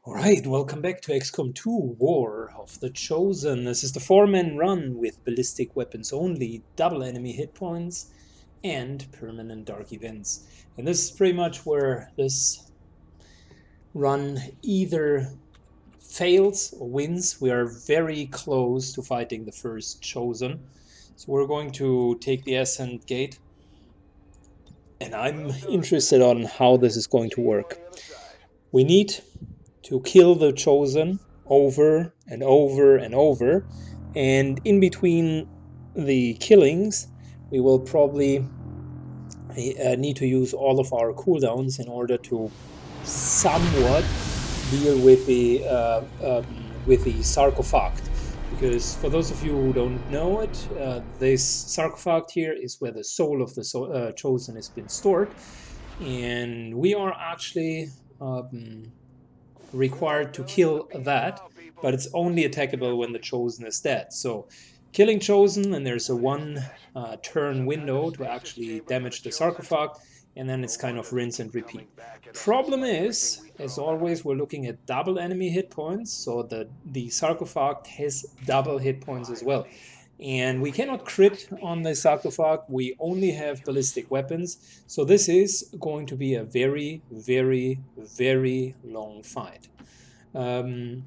Alright, welcome back to XCOM 2 War of the Chosen. This is the 4-man run with ballistic weapons only, double enemy hit points, and permanent dark events. And this is pretty much where this run either fails or wins. We are very close to fighting the first Chosen. So we're going to take the Ascent Gate. And I'm interested on how this is going to work. We need to kill the Chosen over and over and over, and in between the killings we will probably need to use all of our cooldowns in order to somewhat deal with the sarcophagus. Because for those of you who don't know it, this sarcophagus here is where the soul of the Chosen has been stored, and we are actually required to kill that, but it's only attackable when the Chosen is dead. So killing Chosen, and there's a one turn window to actually damage the sarcophagus, and then it's kind of rinse and repeat. Problem is, as always, we're looking at double enemy hit points, so the sarcophagus has double hit points as well. And we cannot crit on the sarcophagus, we only have ballistic weapons, so this is going to be a very, very, very long fight. And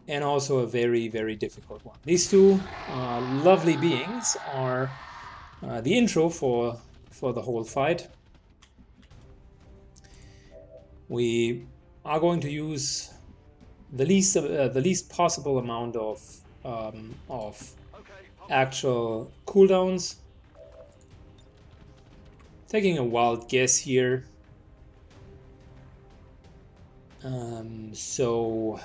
also a very, very difficult one. These two lovely beings are the intro for the whole fight. We are going to use the least possible amount of actual cooldowns. Taking a wild guess here. So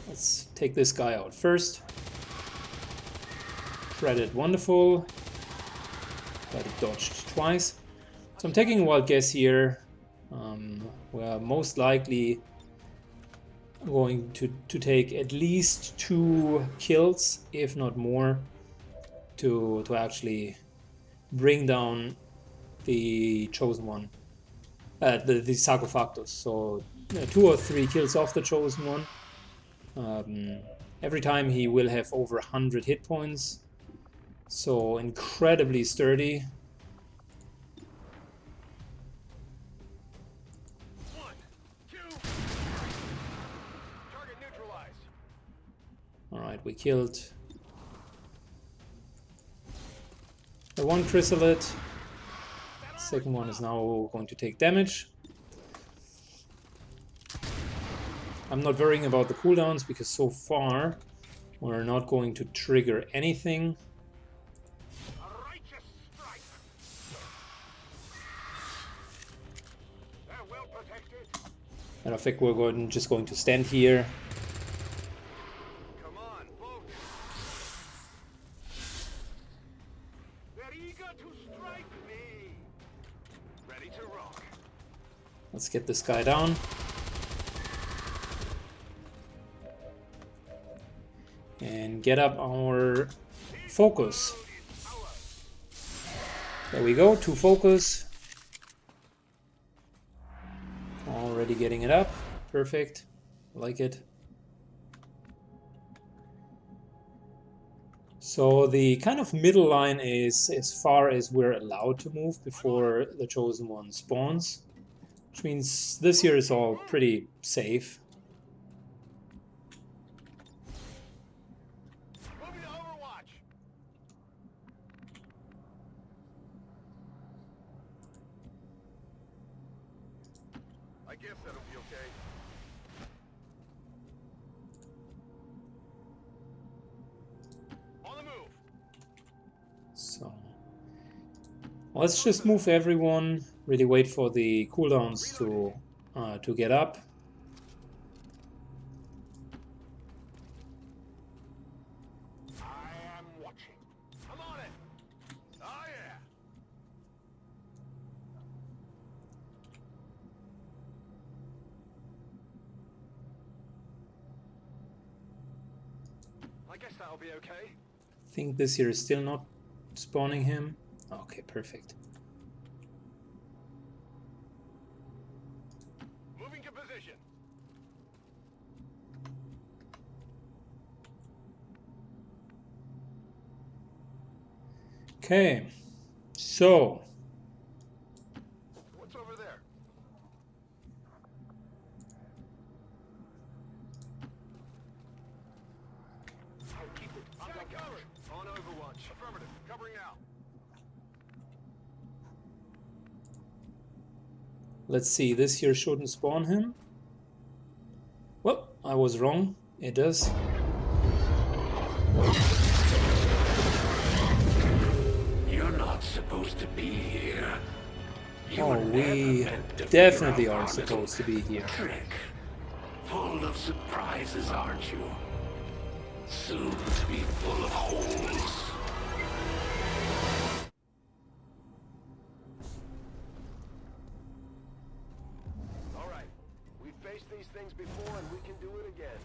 let's take this guy out first. Shredded, wonderful. But it dodged twice. So I'm taking a wild guess here. We're most likely going to take at least 2 kills, if not more, to actually bring down the Chosen one, the sarcophagus. So 2 or 3 kills off the Chosen one. Every time he will have over 100 hit points, so incredibly sturdy. Alright, we killed the one chrysalid. Second one is now going to take damage. I'm not worrying about the cooldowns because so far we're not going to trigger anything. Matter of fact, we're just going to stand here. Let's get this guy down. And get up our focus. There we go, 2 focus. Already getting it up. Perfect. I like it. So the kind of middle line is as far as we're allowed to move before the Chosen one spawns. Which means this here is all pretty safe. I guess that'll be okay. On the move. So let's just move everyone. Really wait for the cooldowns to get up. I am watching. I'm on it. Oh yeah. I guess that'll be okay. I think this here is still not spawning him. Okay, perfect. Moving to position. Okay, so What's over there? I'll keep it. Got covered. On Overwatch. Affirmative. Covering now. let's see, this here shouldn't spawn him. Well, I was wrong, it does. You're not supposed to be here. You Oh, were we never meant to definitely figure out are our supposed to little be here. Trick. Full of surprises, aren't you? Soon to be full of holes. All right. We've faced these things before and we can do it again.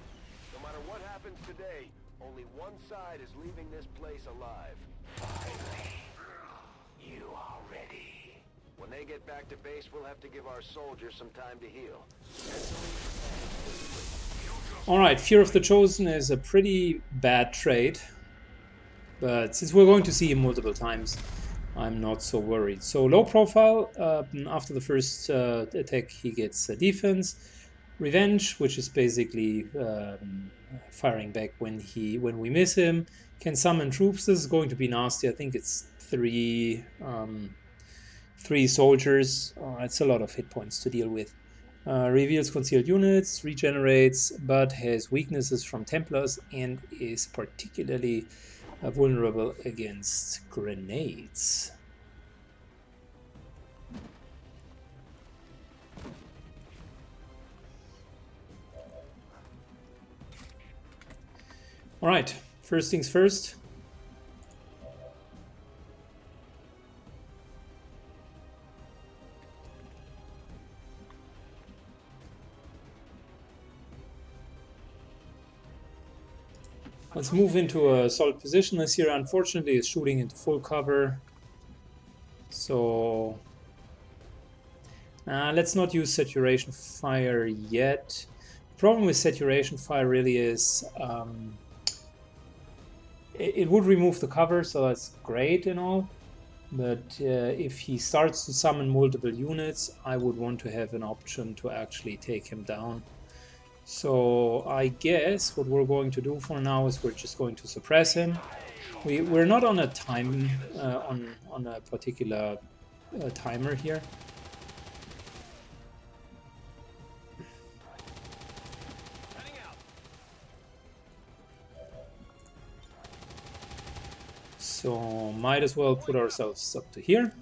No matter what happens today, only one side is leaving this place alive. Finally, you are ready. When they get back to base, we'll have to give our soldiers some time to heal. Alright, Fear of the Chosen is a pretty bad trait, but since we're going to see him multiple times, I'm not so worried. So low profile, after the first attack he gets defense. Revenge, which is basically firing back when we miss him. Can summon troops. This is going to be nasty. I think it's three soldiers. It's a lot of hit points to deal with. Reveals concealed units, regenerates, but has weaknesses from Templars and is particularly vulnerable against grenades. Alright, first things first. Let's move into a solid position. This here, unfortunately, is shooting into full cover. So let's not use saturation fire yet. The problem with saturation fire really is it would remove the cover, so that's great and all. But if he starts to summon multiple units, I would want to have an option to actually take him down. So I guess what we're going to do for now is we're just going to suppress him. We're not on a time on a particular timer here. So might as well put ourselves up to here.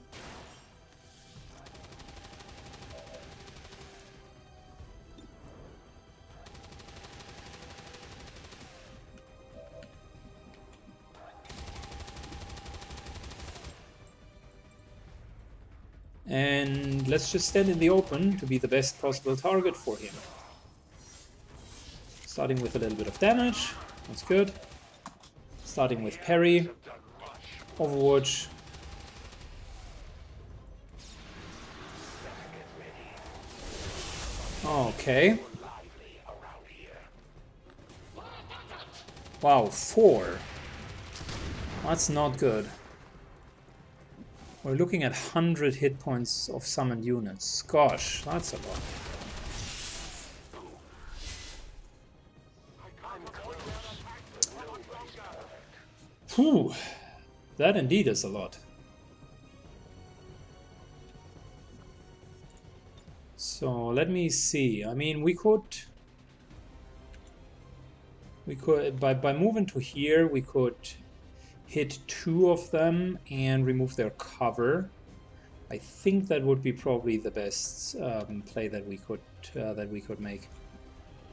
And let's just stand in the open to be the best possible target for him. Starting with a little bit of damage, that's good. Starting with parry, Overwatch. Okay. Wow, 4. That's not good. We're looking at 100 hit points of summoned units. Gosh, that's a lot. Whew, that indeed is a lot. So let me see. I mean, we could by moving to here, we could hit 2 of them and remove their cover. I think that would be probably the best play that we could make.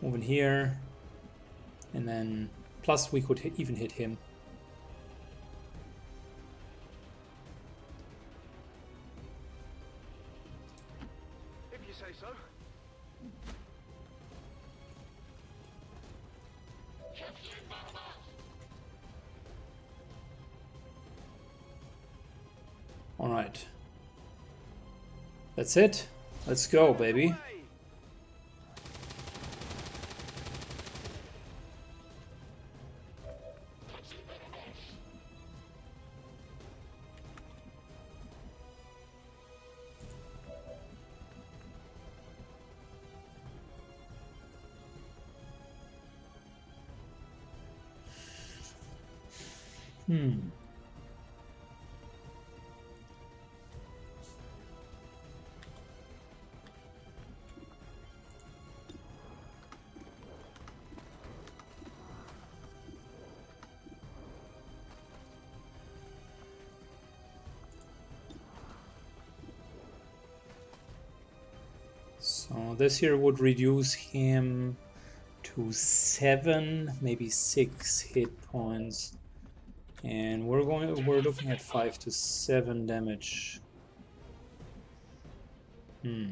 Move in here, and then plus we could even hit him. If you say so. All right. That's it. Let's go, baby. Hmm. So this here would reduce him to 7, maybe 6 hit points, and we're looking at 5 to 7 damage. Hmm.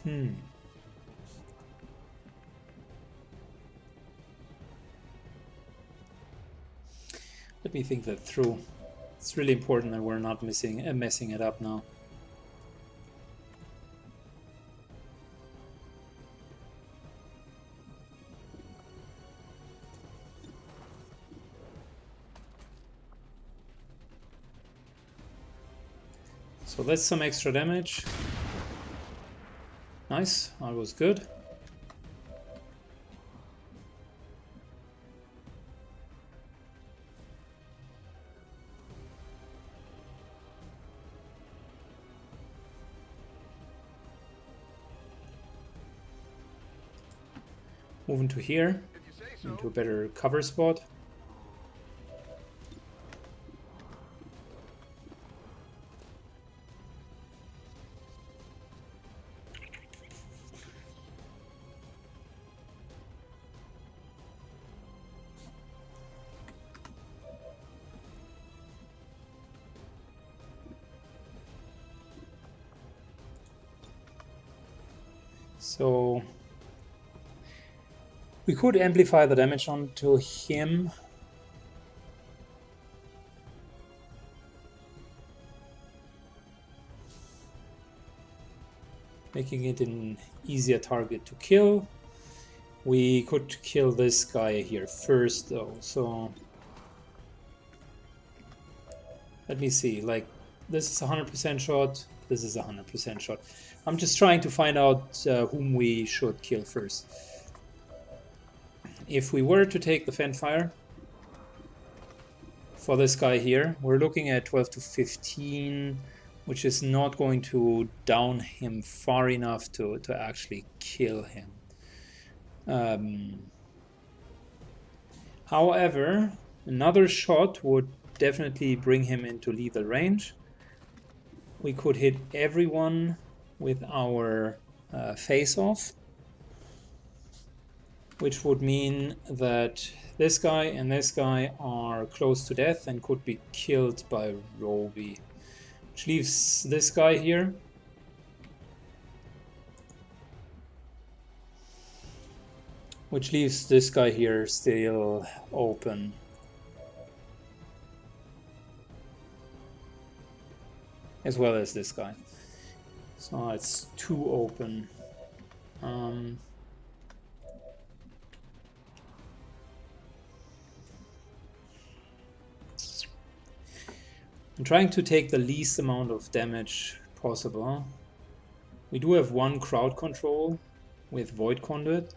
Hmm. Let me think that through. It's really important that we're not messing it up now. So that's some extra damage. Nice, that was good. Moving to here, into a better cover spot. So we could amplify the damage onto him. Making it an easier target to kill. We could kill this guy here first though, so let me see, like this is 100% shot, this is 100% shot. I'm just trying to find out whom we should kill first. If we were to take the Fenfire for this guy here, we're looking at 12 to 15, which is not going to down him far enough to actually kill him. However, another shot would definitely bring him into lethal range. We could hit everyone with our face-off, which would mean that this guy and this guy are close to death and could be killed by Roby, which leaves this guy here. Which leaves this guy here still open. As well as this guy. So it's 2 open. I'm trying to take the least amount of damage possible. We do have 1 crowd control with Void Conduit,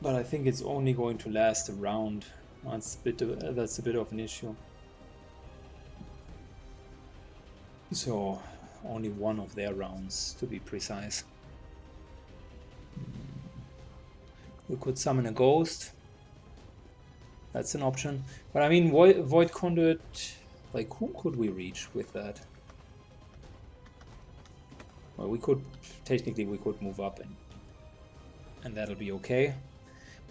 but I think it's only going to last a round. That's a bit of an issue. So only 1 of their rounds, to be precise. We could summon a ghost. That's an option. But I mean, Void Conduit, like who could we reach with that? Well, we could, technically we could move up and that'll be okay.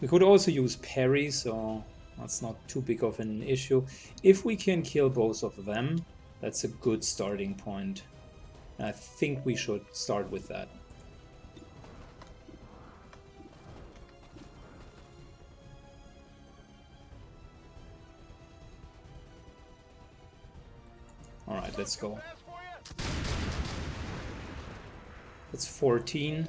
We could also use parry, so that's not too big of an issue. If we can kill both of them, that's a good starting point. And I think we should start with that. Alright, let's go. That's 14.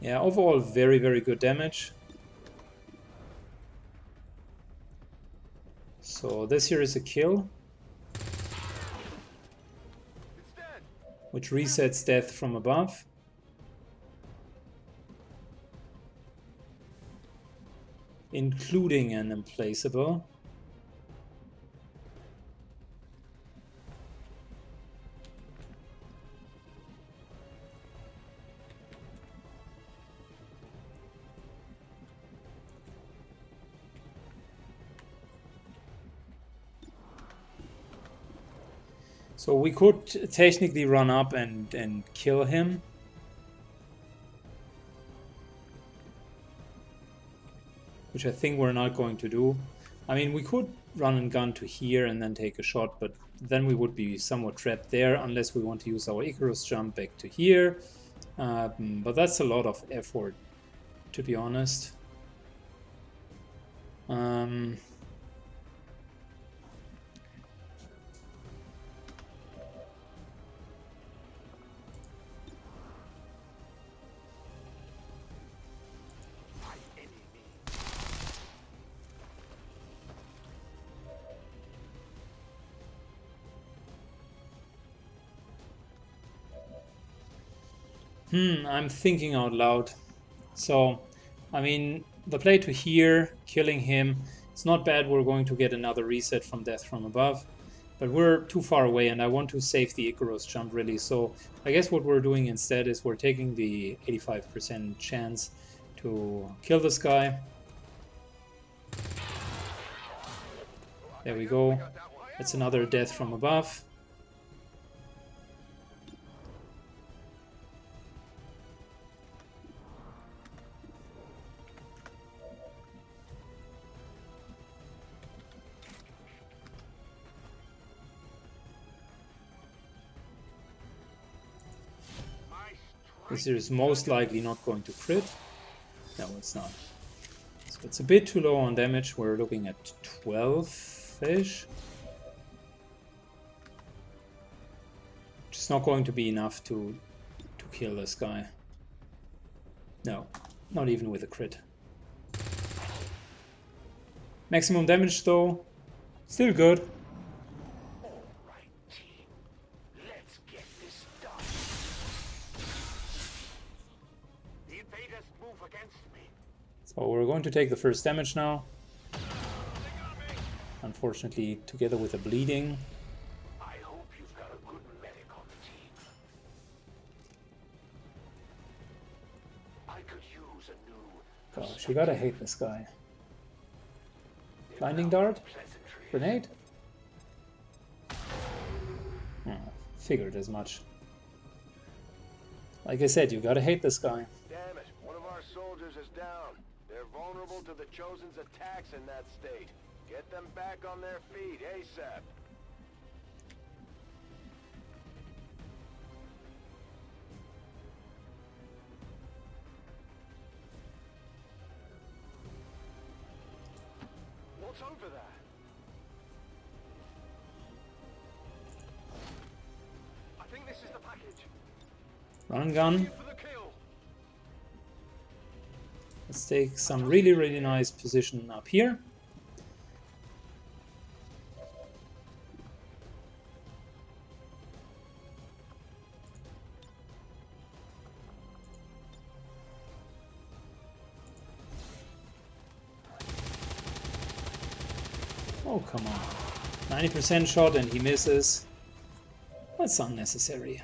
Yeah, overall very, very good damage. So this here is a kill, which resets death from above. Including an implaceable. So we could technically run up and kill him. Which I think we're not going to do. I mean, we could run and gun to here and then take a shot, but then we would be somewhat trapped there unless we want to use our Icarus jump back to here. But that's a lot of effort, to be honest. I'm thinking out loud. So, I mean, the play to here, killing him, it's not bad. We're going to get another reset from death from above. But we're too far away, and I want to save the Icarus jump, really. So, I guess what we're doing instead is we're taking the 85% chance to kill this guy. There we go. That's another death from above. This is most likely not going to crit. No, it's not. So it's a bit too low on damage. We're looking at 12-ish. It's not going to be enough to kill this guy. No, not even with a crit. Maximum damage though, still good. So we're going to take the first damage now. Unfortunately, together with the bleeding. I hope you've got a good medic on the team. I could use a new... Gosh, you gotta hate this guy. Blinding dart? Grenade? Figured as much. Like I said, you gotta hate this guy. Damn it, one of our soldiers is down. They're vulnerable to the Chosen's attacks in that state. Get them back on their feet ASAP. What's over there? I think this is the package. Run and gun. Let's take some really, really nice position up here. Oh, come on. 90% shot and he misses. That's unnecessary.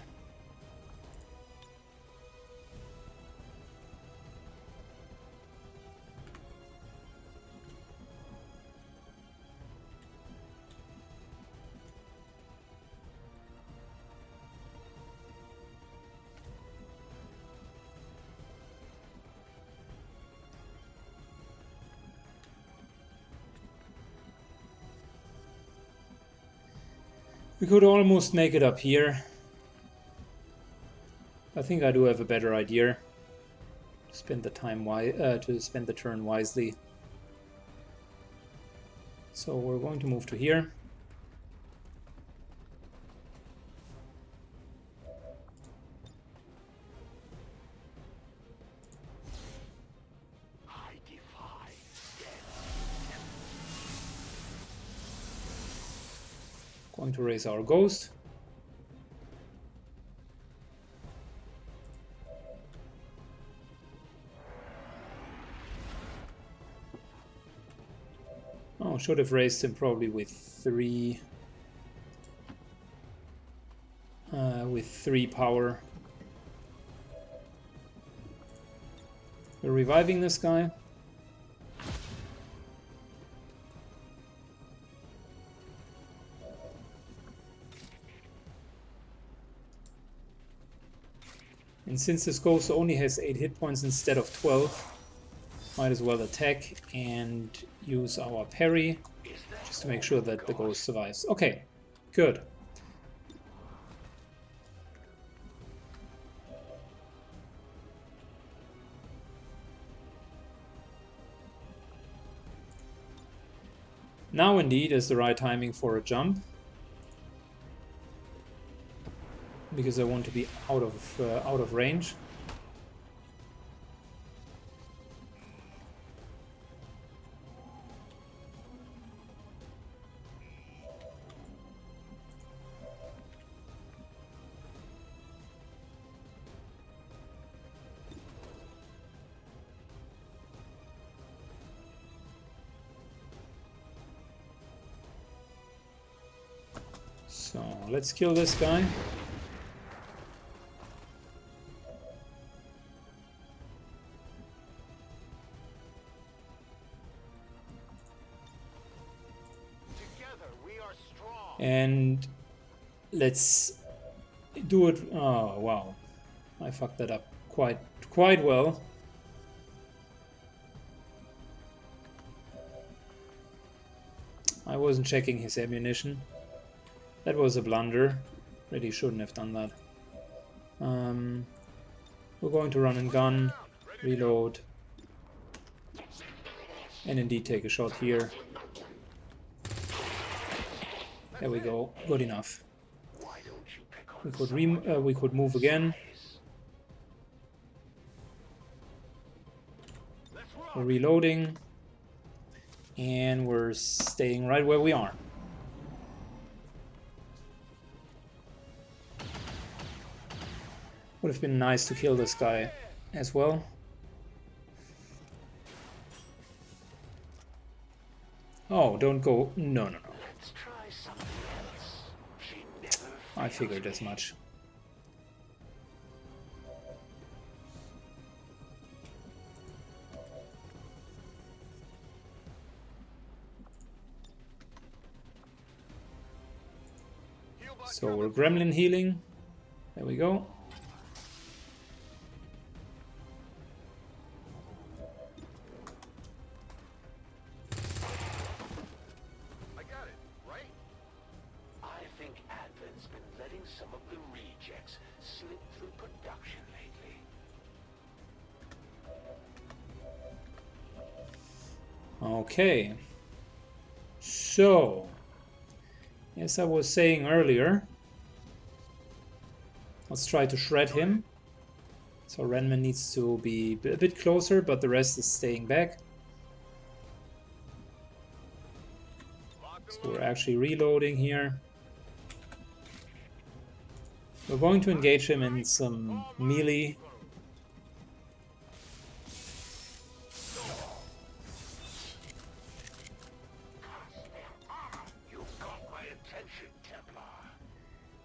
We could almost make it up here. I think I do have a better idea. Spend the turn wisely. So we're going to move to here. Going to raise our ghost. Oh, should have raised him probably with three power. We're reviving this guy. And since this ghost only has 8 hit points instead of 12, might as well attack and use our parry just to make sure that the ghost survives. Okay, good. Now indeed is the right timing for a jump, because I want to be out of range. So let's kill this guy. And let's do it. Oh wow, I fucked that up quite well. I wasn't checking his ammunition. That was a blunder. Really shouldn't have done that. We're going to run and gun, reload, and indeed take a shot here. There we go. Good enough. We could move again. We're reloading, and we're staying right where we are. Would have been nice to kill this guy as well. Oh, don't go. No, no, no. I figured as much. So we're gremlin healing. There we go. Okay, so as I was saying earlier, let's try to shred him. So Renman needs to be a bit closer, but the rest is staying back. So we're actually reloading here. We're going to engage him in some melee.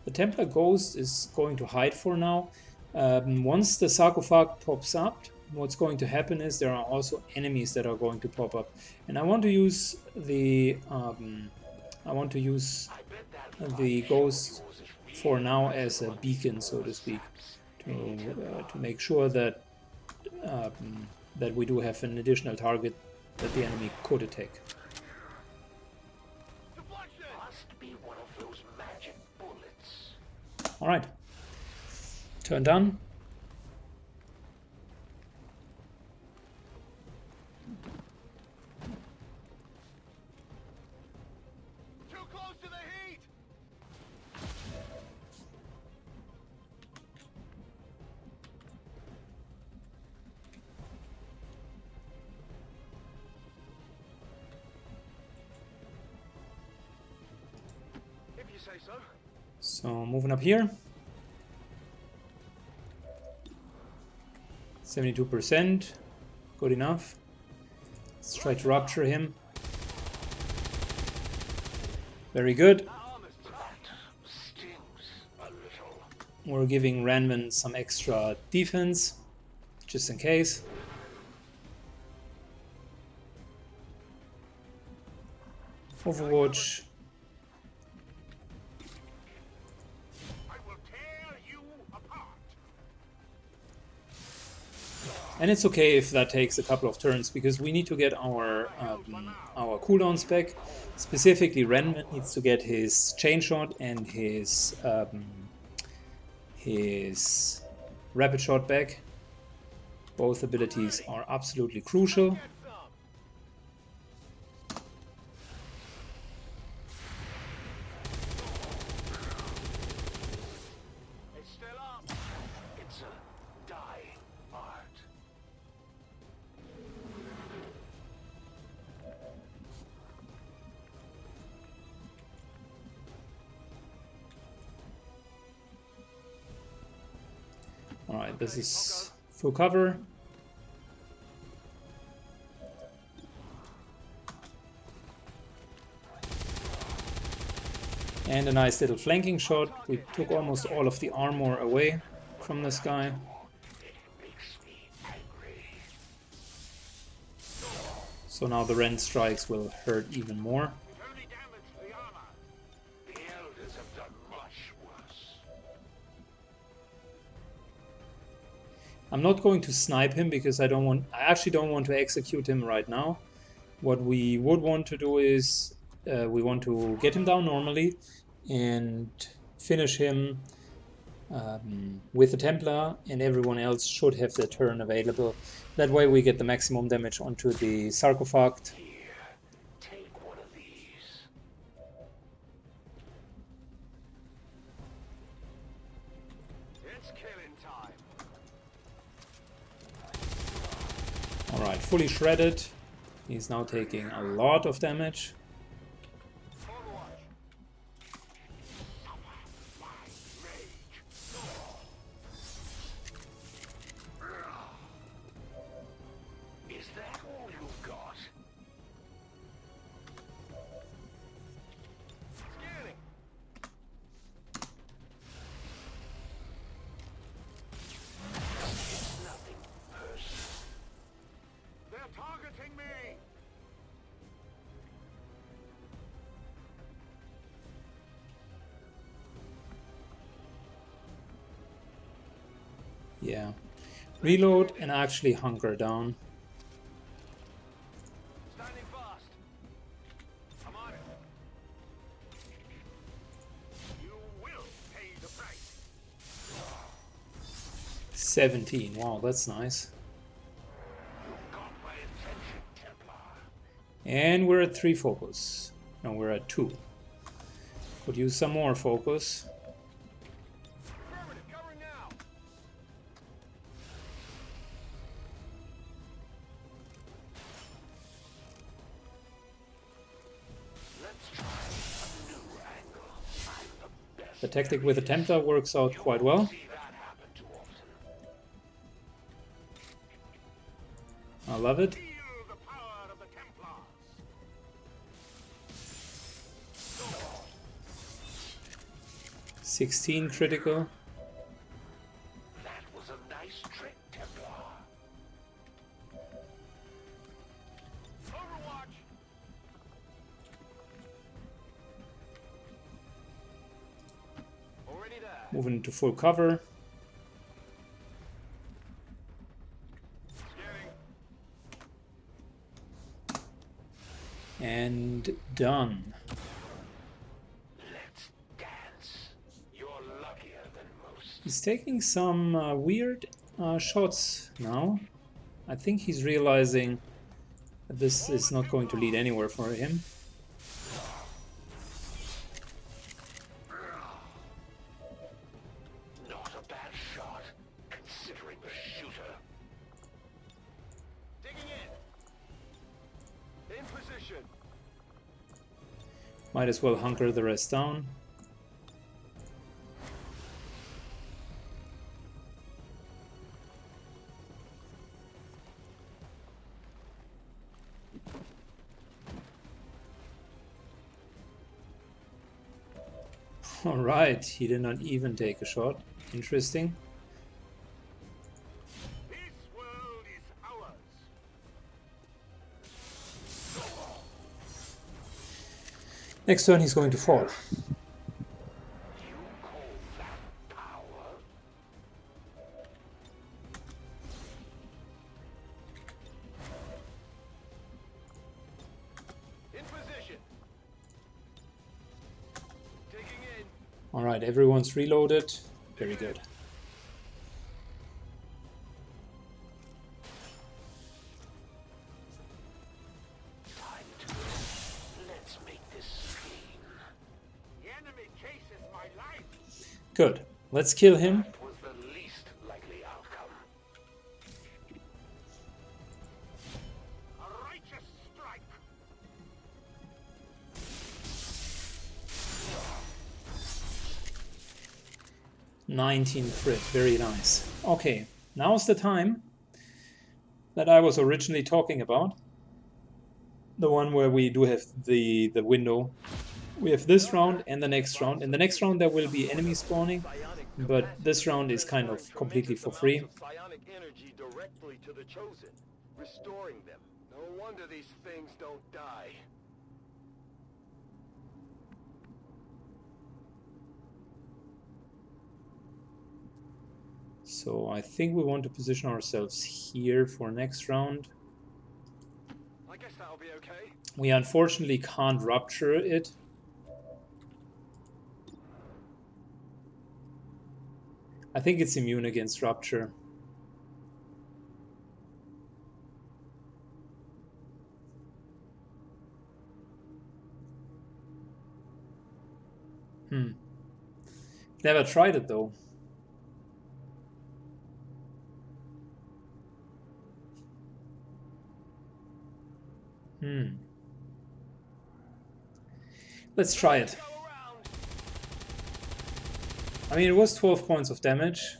The Templar Ghost is going to hide for now. Once the sarcophage pops up, what's going to happen is there are also enemies that are going to pop up, and I want to use the ghost for now as a beacon, so to speak, to make sure that that we do have an additional target that the enemy could attack. All right, turn done. Too close to the heat. If you say so. So moving up here. 72%. Good enough. Let's try to rupture him. Very good. We're giving Ranman some extra defense, just in case. Overwatch. And it's okay if that takes a couple of turns, because we need to get our cooldowns back. Specifically, Ren needs to get his chain shot and his rapid shot back. Both abilities are absolutely crucial. Alright, this is full cover. And a nice little flanking shot. We took almost all of the armor away from this guy. So now the Rend strikes will hurt even more. I'm not going to snipe him because I actually don't want to execute him right now. What we would want to do is we want to get him down normally and finish him with the Templar, and everyone else should have their turn available. That way we get the maximum damage onto the sarcophagus. Alright, fully shredded. He's now taking a lot of damage. Is that all you've got? Scanning. Nothing personal. They're targeting me. Yeah. Reload and actually hunker down. Standing fast. I'm on it. You will pay the price. 17. Wow, that's nice. Got my attention, Templar. And we're at 3 focus. No, we're at 2. Could use some more focus. Affirmative, covering now. Let's try a new angle. I'm the best. The tactic with the Templar works out quite well. See that happen too often. I love it. Feel the power of the Templars. 16 critical. That was a nice trick, Templar. Overwatch. Already there. Moving into full cover. Scanning. And done. Let's dance. You're luckier than most. He's taking some weird shots now. I think he's realizing that this is not going to lead anywhere for him. Not a bad shot, considering the shooter. Digging in. In position. Might as well hunker the rest down. Alright, he did not even take a shot. Interesting. This world is ours. Next turn he's going to fall. You call that power? In position. Taking in. Alright, everyone's reloaded. Very good. Time to let's make this scene. The enemy chases my life. Good. Let's kill him. That was the least likely outcome. A righteous strike. 19 crit, very nice. Okay, now's the time that I was originally talking about. The one where we do have the window. We have this round and the next round. In the next round there will be enemy spawning, but this round is kind of completely for free. Psionic energy directly to the chosen, restoring them. No wonder these things don't die. So I think we want to position ourselves here for next round. I guess that'll be okay. We unfortunately can't rupture it. I think it's immune against rupture. Never tried it though. Let's try it. I mean, it was 12 points of damage.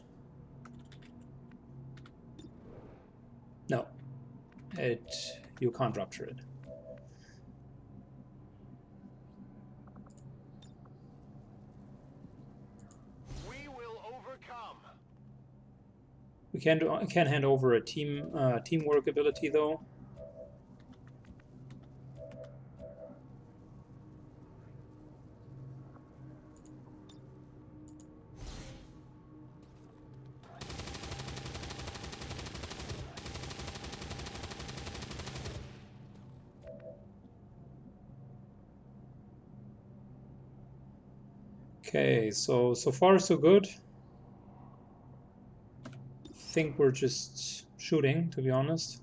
No, you can't rupture it. We will overcome. We can hand over a teamwork ability though. Okay, so far so good. I think we're just shooting, to be honest.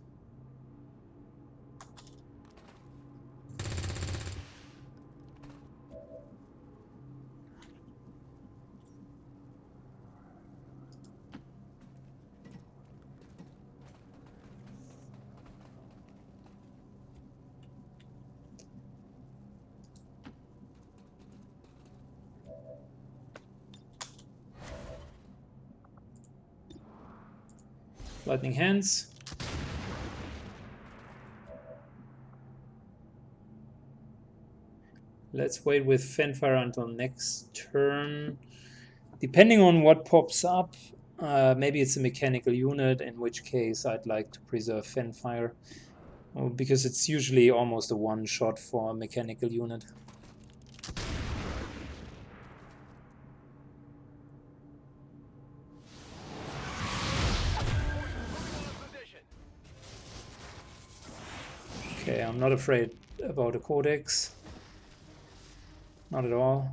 Lightning hands. Let's wait with Fanfire until next turn. Depending on what pops up, maybe it's a mechanical unit, in which case I'd like to preserve Fanfire, because it's usually almost a one-shot for a mechanical unit. Okay, I'm not afraid about a codex. Not at all.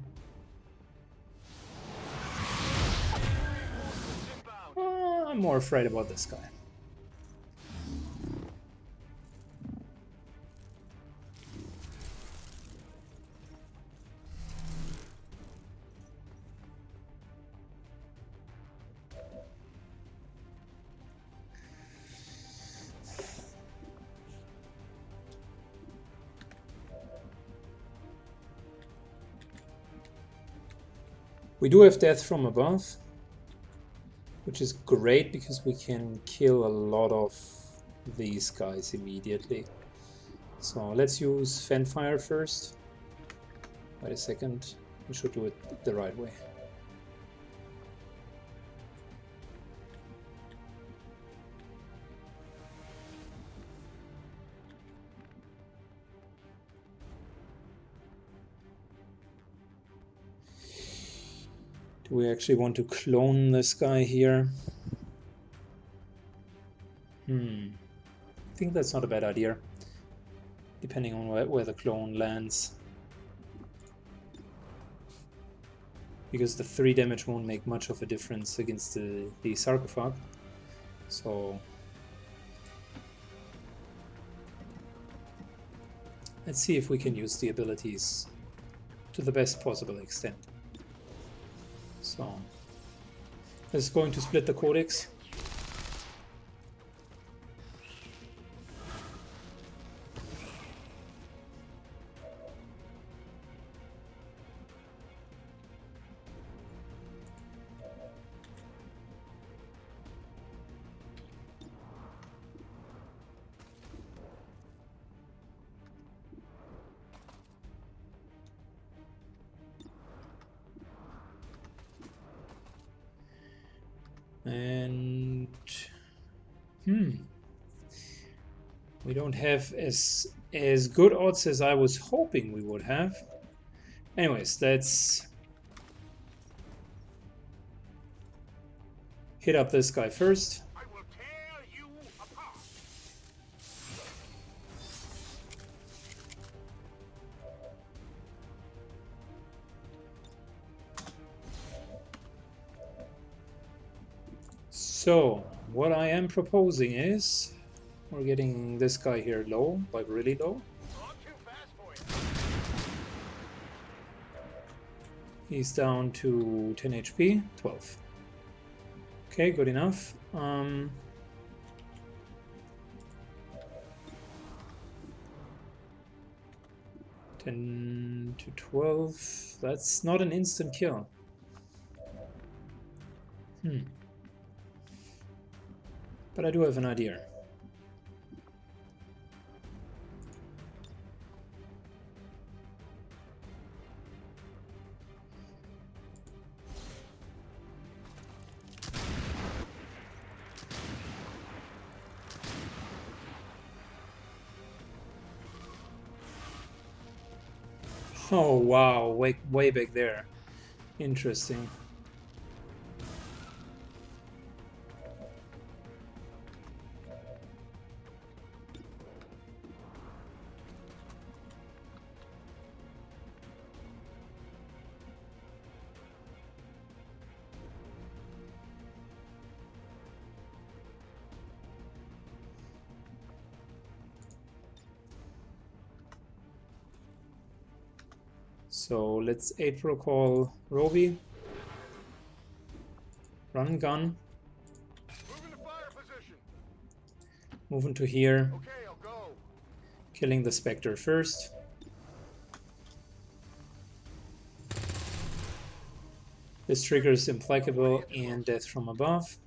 I'm more afraid about this guy. We do have death from above, which is great because we can kill a lot of these guys immediately. So let's use Fanfire first. Wait a second. We should do it the right way. Do we actually want to clone this guy here? I think that's not a bad idea, depending on where the clone lands. Because the 3 damage won't make much of a difference against the sarcophague. So let's see if we can use the abilities to the best possible extent. So this is going to split the codex. And we don't have as good odds as I was hoping we would have. Anyways, let's hit up this guy first. I will tear you apart. So what I am proposing is we're getting this guy here low, like really low. I'm too fast for you. He's down to 10 HP, 12. Okay, good enough. 10 to 12. That's not an instant kill. But I do have an idea. Oh wow, way back there. Interesting. So let's 8 protocol Roby. Run gun. Move into fire position. Move into here. Okay, I'll go. Killing the Spectre first. This triggers Implacable and Death from Above.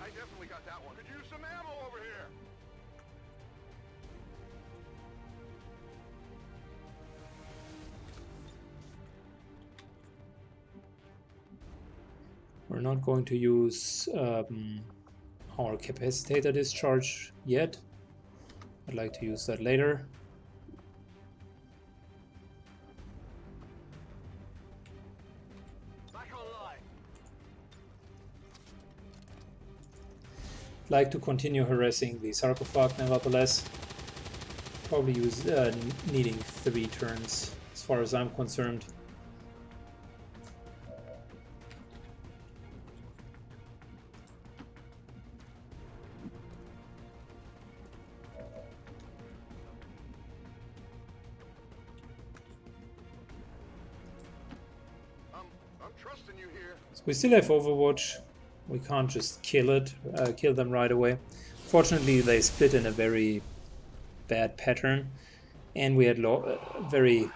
I definitely got that one. Could use some ammo over here. We're not going to use our capacitator discharge yet. I'd like to use that later. Back online. I'd like to continue harassing the sarcophage nevertheless. Probably use needing 3 turns as far as I'm concerned. I'm trusting you here. So we still have Overwatch. We can't just kill them right away. Fortunately, they split in a very bad pattern, and we had very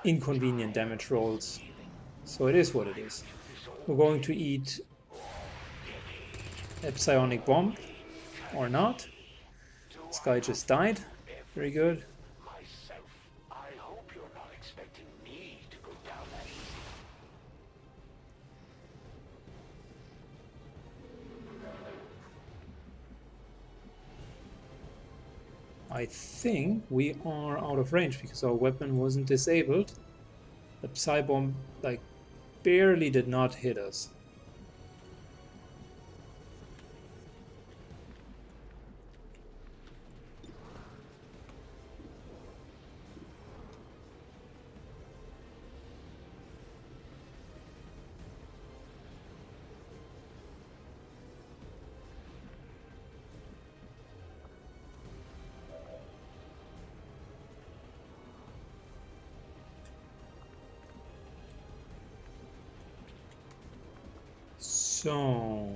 inconvenient damage rolls. So it is what it is. We're going to eat a psionic bomb, or not. This guy just died. Very good. Myself. I hope you're not expecting me to go down that easy. I think we are out of range because our weapon wasn't disabled. The psi bomb like barely did not hit us. So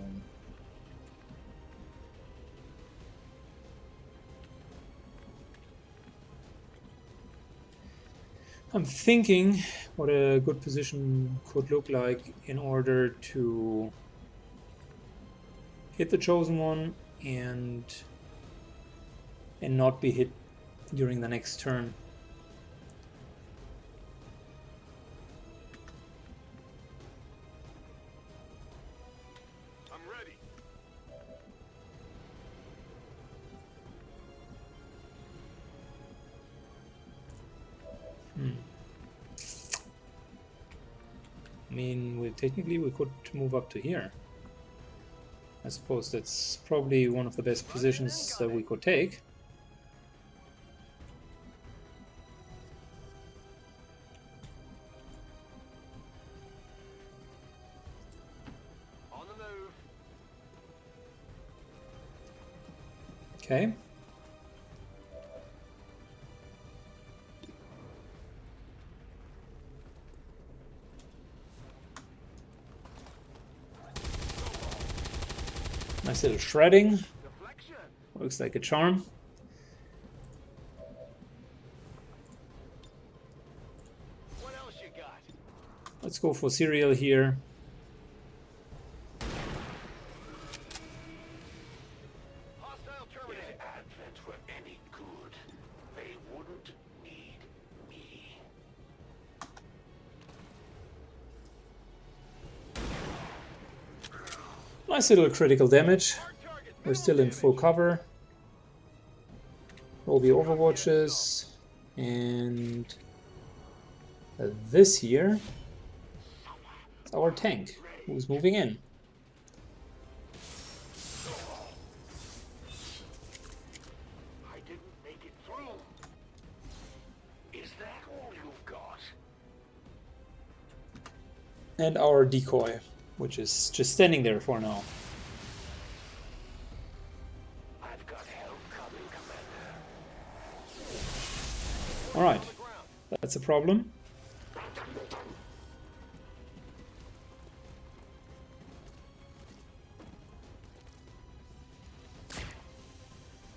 I'm thinking what a good position could look like in order to hit the chosen one and not be hit during the next turn. I'm ready. I mean, technically we could move up to here. I suppose that's probably one of the best positions that we could take. On the move. Okay. Nice little shredding. Deflection. Looks like a charm. What else you got? Let's go for cereal here. Hostile terminated. If Advent were any good, they wouldn't need me. Nice little critical damage. Hard target. We're still in full cover. Roll the overwatches. And this here is our tank who's moving in. I didn't make it through. Is that all you've got? And our decoy, which is just standing there for now. I've got help coming, Commander. Alright, that's a problem.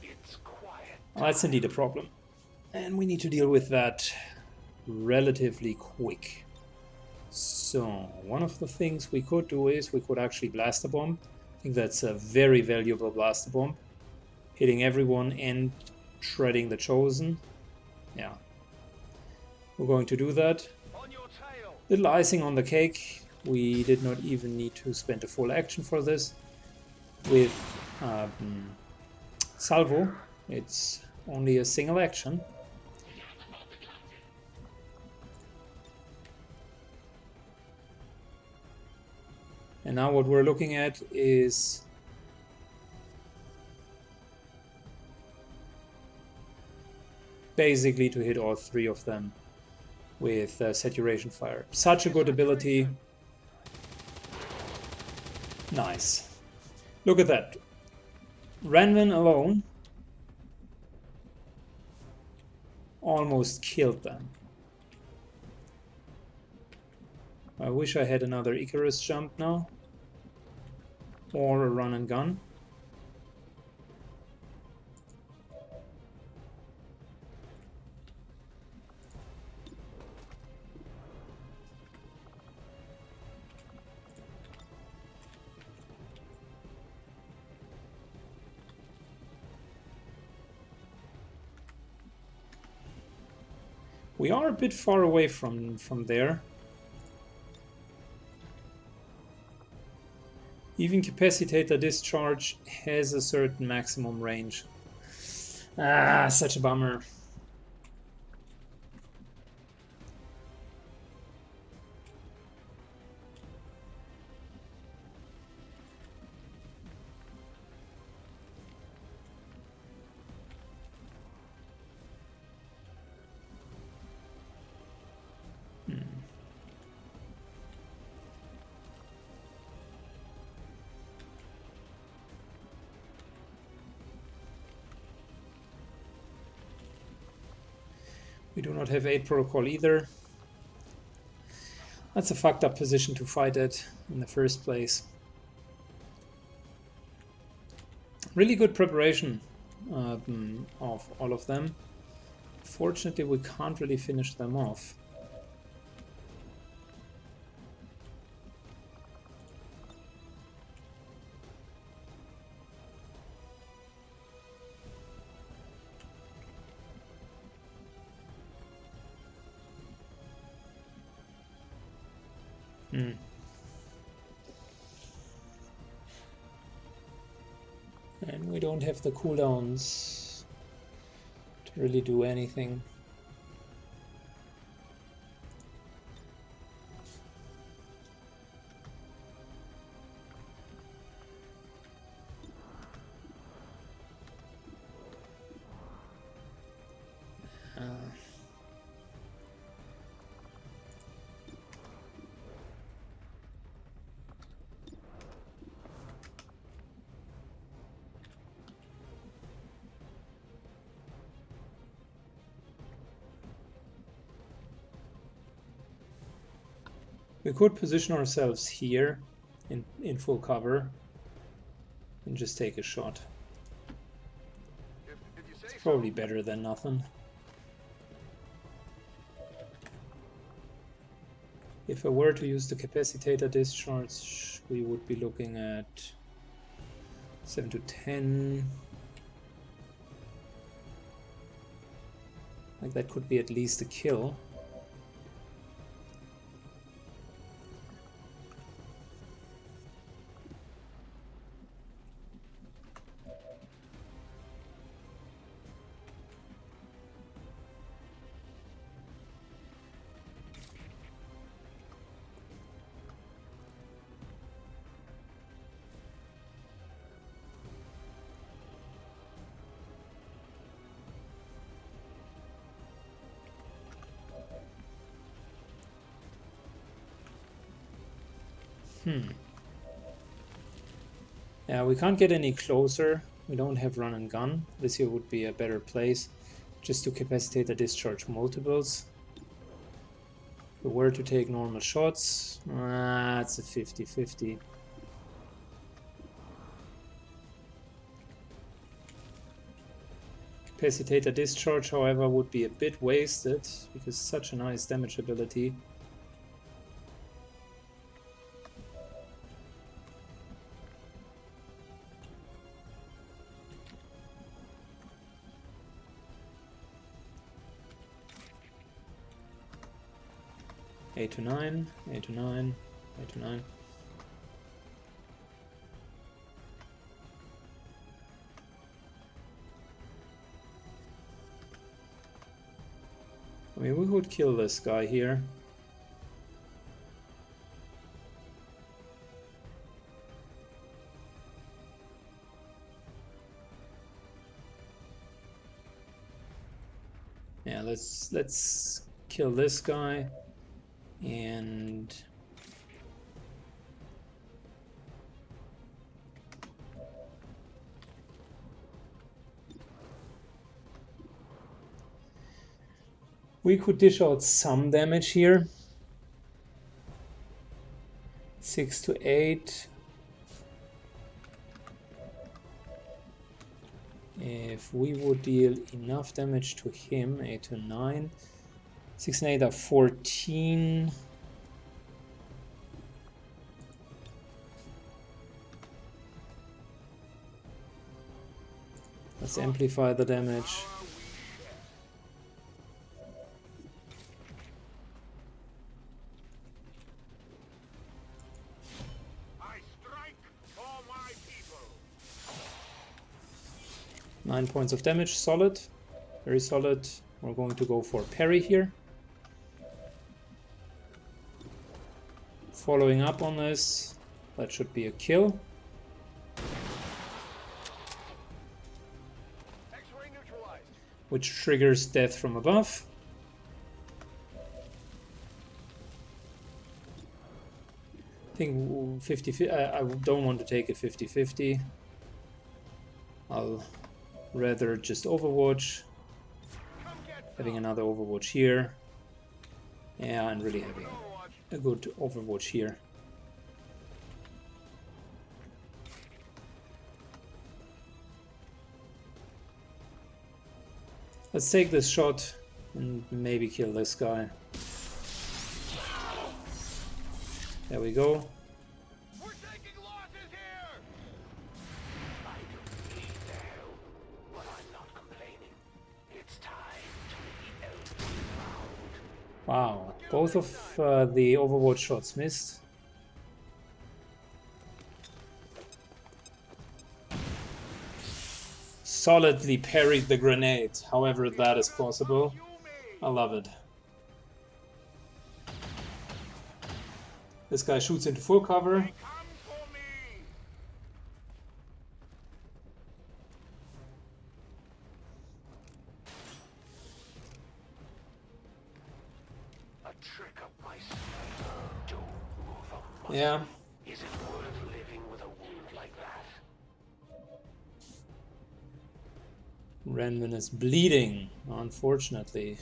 It's quiet. Well, that's indeed a problem. And we need to deal with that relatively quick. So, one of the things we could do is we could actually blast a bomb. I think that's a very valuable blaster bomb. Hitting everyone and shredding the chosen. Yeah. We're going to do that. On your tail. Little icing on the cake. We did not even need to spend a full action for this. With Salvo, it's only a single action. And now what we're looking at is basically to hit all three of them with saturation fire. Such a good ability. Nice. Look at that. Ranvin alone almost killed them. I wish I had another Icarus jump now. Or a run and gun. We are a bit far away from there. Even capacitator discharge has a certain maximum range. Ah, such a bummer. We do not have 8 protocol either. That's a fucked up position to fight at in the first place. Really good preparation of all of them. Fortunately, we can't really finish them off. And we don't have the cooldowns to really do anything. We could position ourselves here in full cover and just take a shot. It's probably better than nothing. If I were to use the capacitator discharge, we would be looking at 7 to 10. Like that could be at least a kill. Yeah, we can't get any closer. We don't have run and gun. This here would be a better place just to capacitate the discharge multiples. If we were to take normal shots, it's a 50-50. Capacitator discharge, however, would be a bit wasted because such a nice damage ability. Eight to 9, 8 to 9, 8 to 9. I mean, we would kill this guy here. Yeah, let's kill this guy. And we could dish out some damage here. 6 to 8. If we would deal enough damage to him, 8 to 9. 6 and 8 are 14. Let's amplify the damage. I strike for my people. 9 points of damage, solid, very solid. We're going to go for parry here. Following up on this, that should be a kill. X-ray neutralized. Which triggers death from above. I think 50, I don't want to take a 50-50. I'll rather just Overwatch. Having another Overwatch here. Yeah, and really having a good Overwatch here. Let's take this shot and maybe kill this guy. There we go. We're taking losses here. I don't need their help, but I'm not complaining. It's time to be elbow. Wow, both of the Overwatch shots missed. Solidly parried the grenade, however that is possible. I love it. This guy shoots into full cover. Come for me. A trick up my sleeve. Don't move a muscle. Yeah, Is it worth living with a wound like that? Renman is bleeding, unfortunately.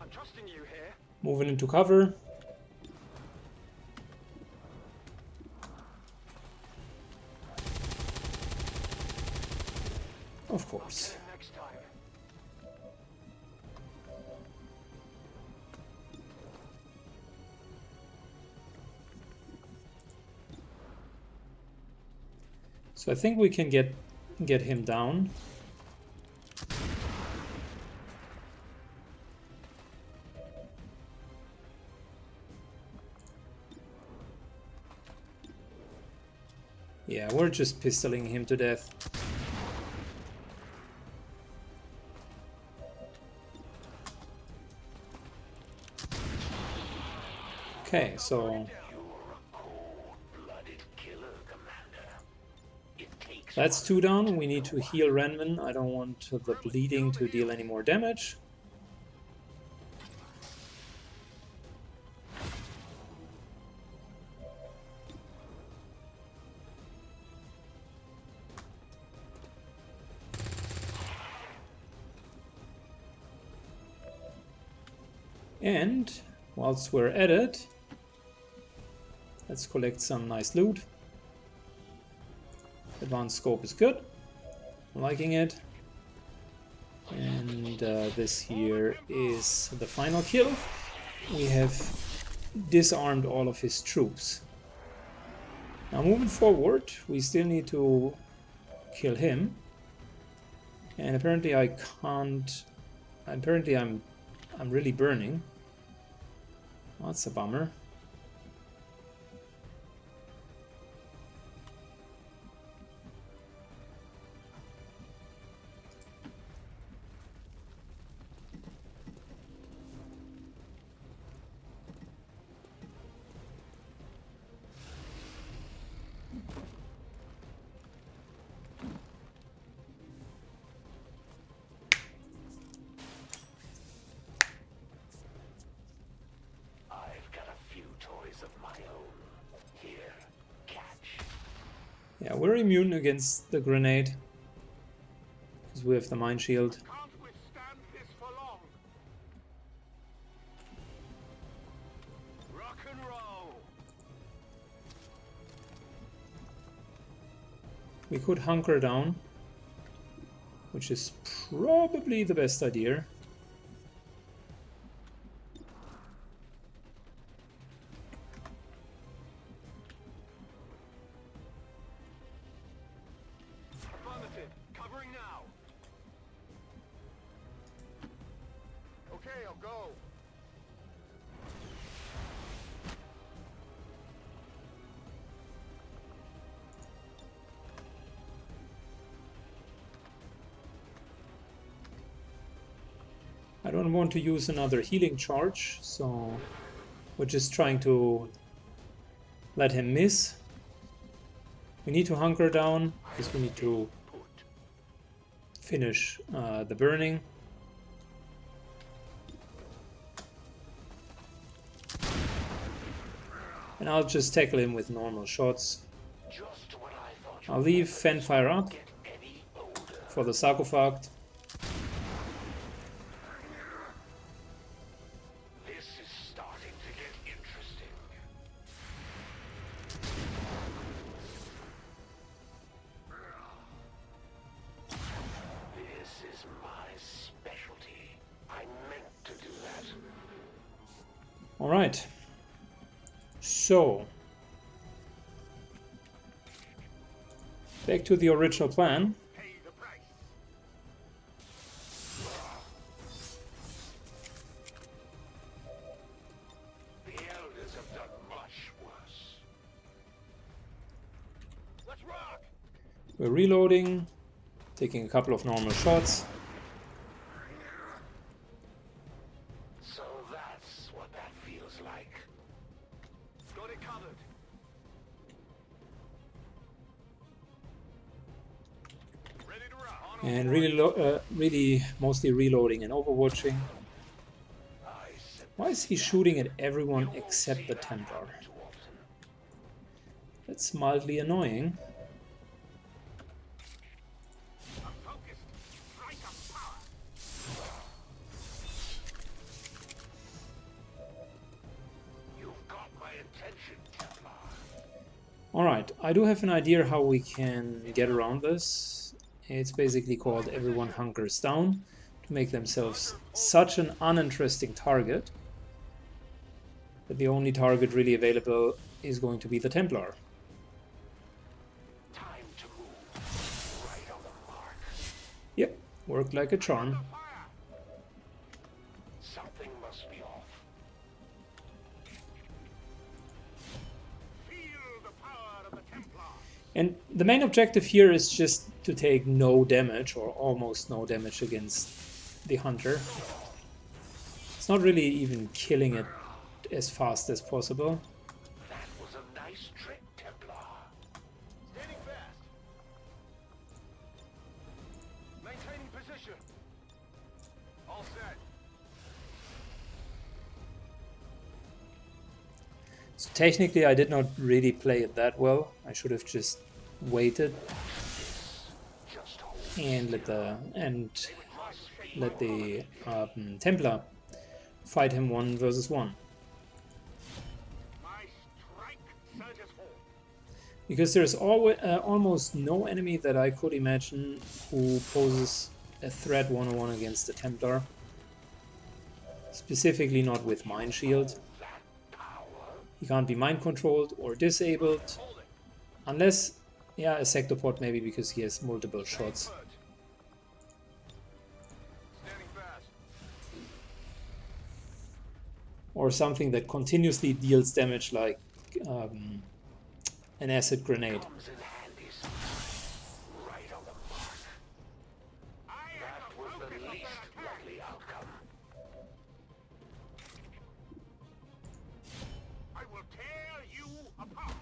I'm trusting you here. Moving into cover. Of course. Next time. So I think we can get him down. Yeah, we're just pistoling him to death. Okay, so You're a cold-blooded killer, Commander. It takes that's 2 down. We need to heal Renman. I don't want the bleeding to deal any more damage. And whilst we're at it, let's collect some nice loot. Advanced scope is good. I'm liking it. And this here is the final kill. We have disarmed all of his troops. Now moving forward, we still need to kill him. And apparently I can't... Apparently I'm really burning. That's a bummer. Yeah, we're immune against the grenade because we have the mine shield. Can't withstand this for long. We could hunker down, which is probably the best idea. Affirmative. Covering now. Okay, I'll go. I don't want to use another healing charge, so we're just trying to let him miss. We need to hunker down because we need to finish the burning. And I'll just tackle him with normal shots. Just when I thought I'll leave Fanfire up get any older. for the sarcophagus. This is starting to get interesting. This is my specialty. I meant to do that. All right. So, back to the original plan. Pay the price. The elders have done much worse. Let's rock. We're reloading, taking a couple of normal shots. So that's what that feels like. Got it covered. Ready to rock. On And really mostly reloading and overwatching. I said Why is he shooting at everyone except the Templar? too often. That's mildly annoying. I'm focused. Strike of power. You've got my attention, Templar. Alright, I do have an idea how we can get around this. It's basically called everyone hunkers down to make themselves such an uninteresting target that the only target really available is going to be the Templar. Time to move. Right on the mark. Yep, worked like a charm. Something must be off. Feel the power of the Templar. And the main objective here is just to take no damage or almost no damage against the Hunter. It's not really even killing it as fast as possible. That was a nice trick, Templar. Standing fast. Maintaining position. All set. So technically I did not really play it that well. I should have just waited Just hold. and let the Templar fight him 1 versus 1. My strike surges home. Because there's always, almost no enemy that I could imagine who poses a threat 1-on-1 against the Templar. Specifically not with Mind Shield. He can't be mind controlled or disabled. Hold it. Unless, yeah, a sectopod maybe because he has multiple shots. Put. Standing fast. Or something that continuously deals damage like an acid grenade. Comes in handy sometimes. Right on the mark. That was the least likely outcome. I will tear you apart.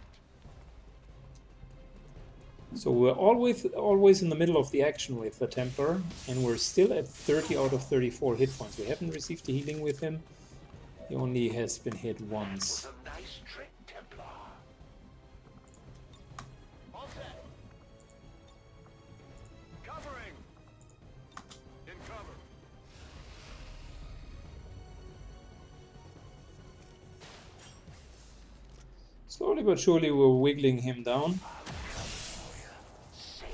So we're always in the middle of the action with the Templar, and we're still at 30 out of 34 hit points. We haven't received the healing with him. He only has been hit once. A nice trick, Templar. All set. Covering. In cover. Slowly but surely we're wiggling him down. Save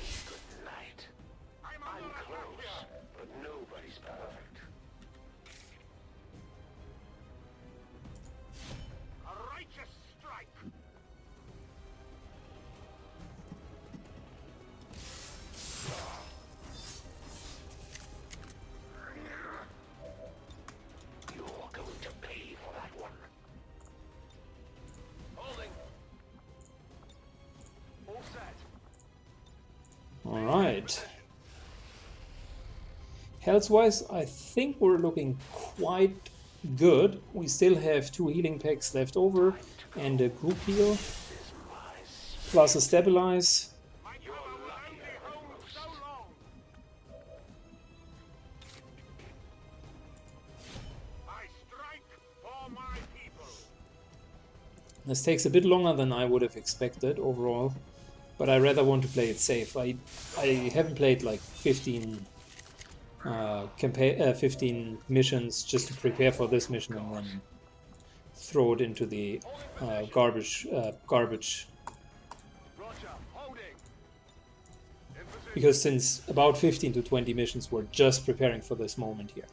Alright. Health-wise, I think we're looking quite good. We still have 2 healing packs left over and a group heal, plus a stabilize. This takes a bit longer than I would have expected overall, but I rather want to play it safe. I haven't played like 15 15 missions just to prepare for this mission and then throw it into the garbage. Because since about 15 to 20 missions, we're just preparing for this moment here.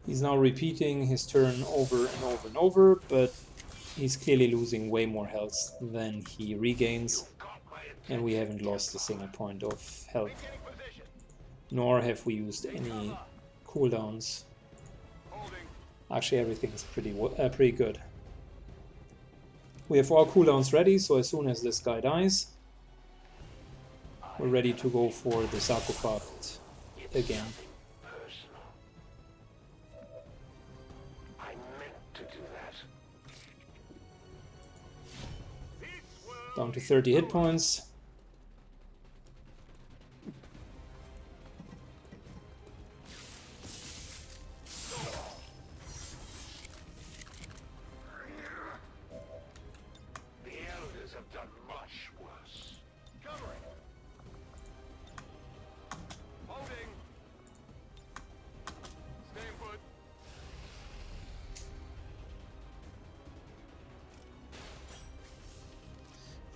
He's now repeating his turn over and over and over, but he's clearly losing way more health than he regains, and we haven't lost a single point of health. Nor have we used any cooldowns. Actually, everything's pretty good. We have all cooldowns ready, so as soon as this guy dies, we're ready to go for the sarcophagus again. Down to 30 hit points. The elders have done much worse. Covering. Holding. Stay put.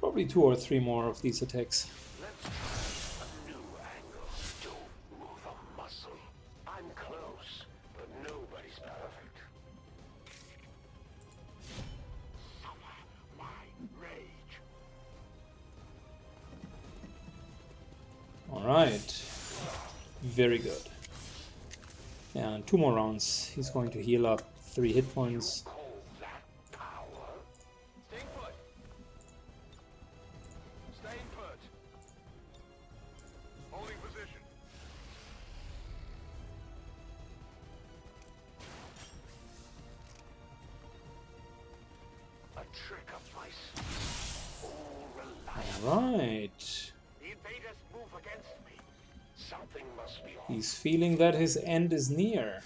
Probably 2 or 3 more of these attacks. Let's try a new angle. Don't move a muscle. I'm close, but nobody's perfect. Suffer my rage. Alright. Very good. And 2 more rounds. He's going to heal up 3 hit points. Alright. He's feeling that his end is near.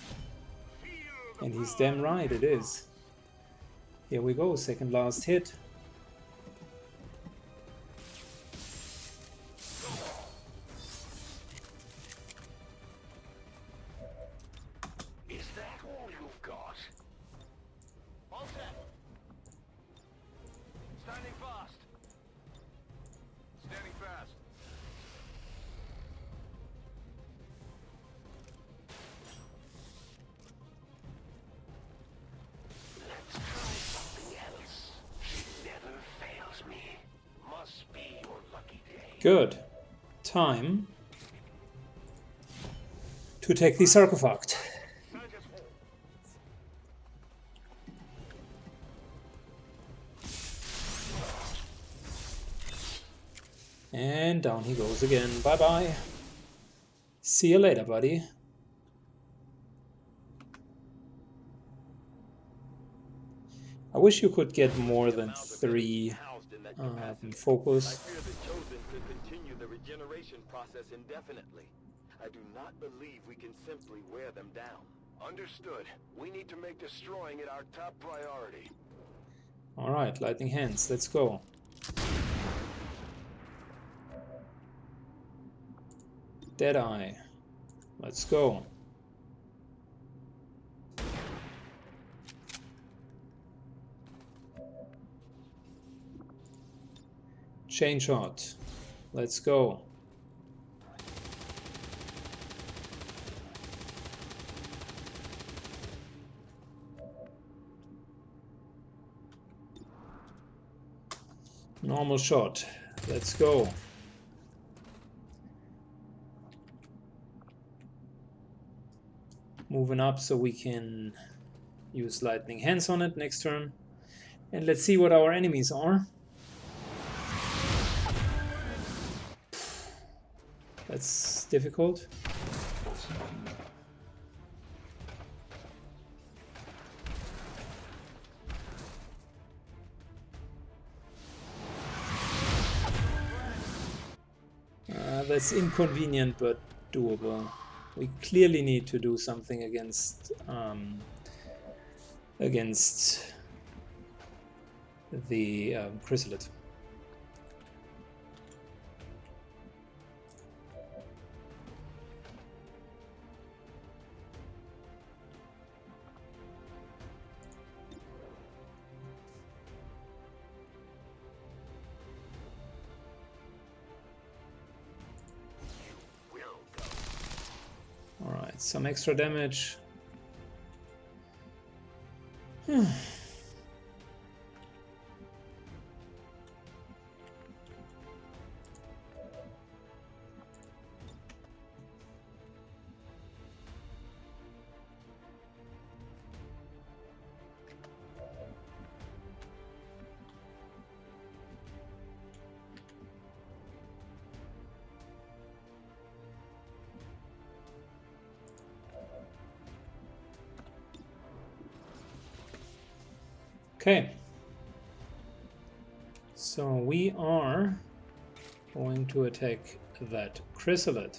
And he's damn right, it is. Here we go, second last hit. Is that all you've got? All set. Standing fast. Standing fast. Let's try something else. She never fails me. Must be your lucky day. Good. Time to take the sarcophagus. And down he goes again. Bye-bye. See you later, buddy. I wish you could get more than 3 focus. I fear the Chosen could continue the regeneration process indefinitely. I do not believe we can simply wear them down. Understood. We need to make destroying it our top priority. Alright, lightning hands, let's go. Deadeye. Let's go. Chain shot. Let's go. Normal shot. Let's go. Moving up so we can use lightning hands on it next turn. And let's see what our enemies are. That's difficult. That's inconvenient but doable. We clearly need to do something against the chrysalid. Alright, some extra damage. Okay, so we are going to attack that chrysalid.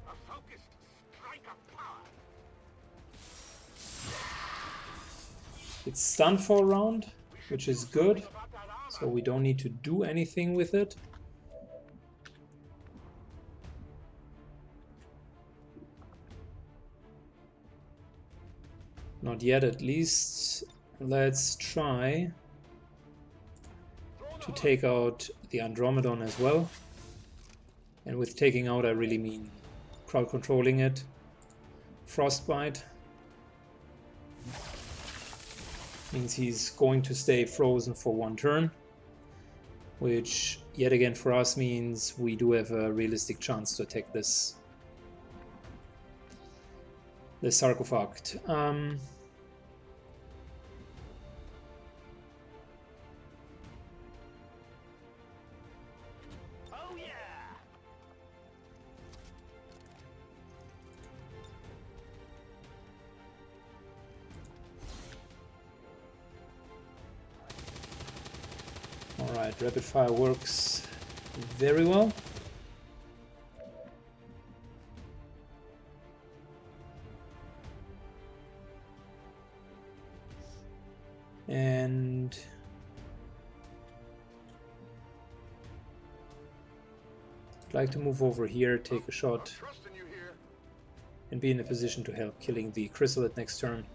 A focused strike of power. It's stunned for a round, which is good, so we don't need to do anything with it. Not yet, at least. Let's try to take out the Andromeda as well. And with taking out, I really mean crowd controlling it. Frostbite means he's going to stay frozen for one turn, which yet again for us means we do have a realistic chance to attack this sarcophagus. Oh yeah! Alright, rapid fire works very well. And I'd like to move over here, take a shot, and be in a position to help killing the chrysalid next turn.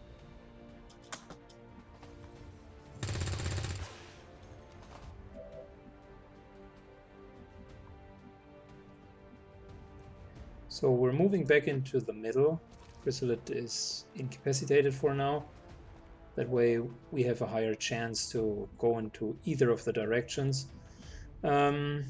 So we're moving back into the middle. Chrysalid is incapacitated for now. That way we have a higher chance to go into either of the directions. You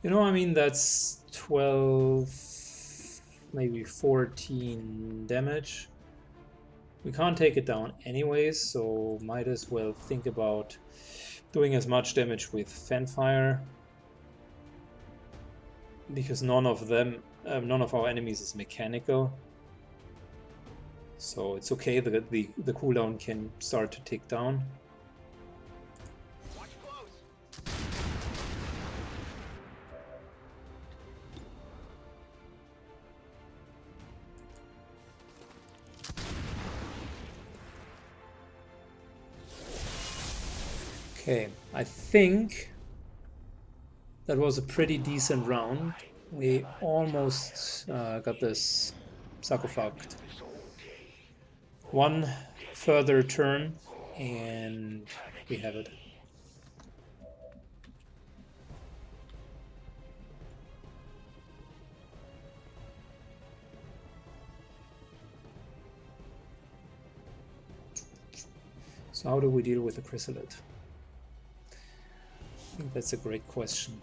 know, I mean, that's 12, maybe 14 damage. We can't take it down anyways, so might as well think about doing as much damage with Fanfire. Because none of our enemies is mechanical. So it's okay that the cooldown can start to tick down. Watch close. Okay, I think that was a pretty decent round. We almost got this sarcophagus. One further turn and we have it. So how do we deal with the chrysalid? I think that's a great question.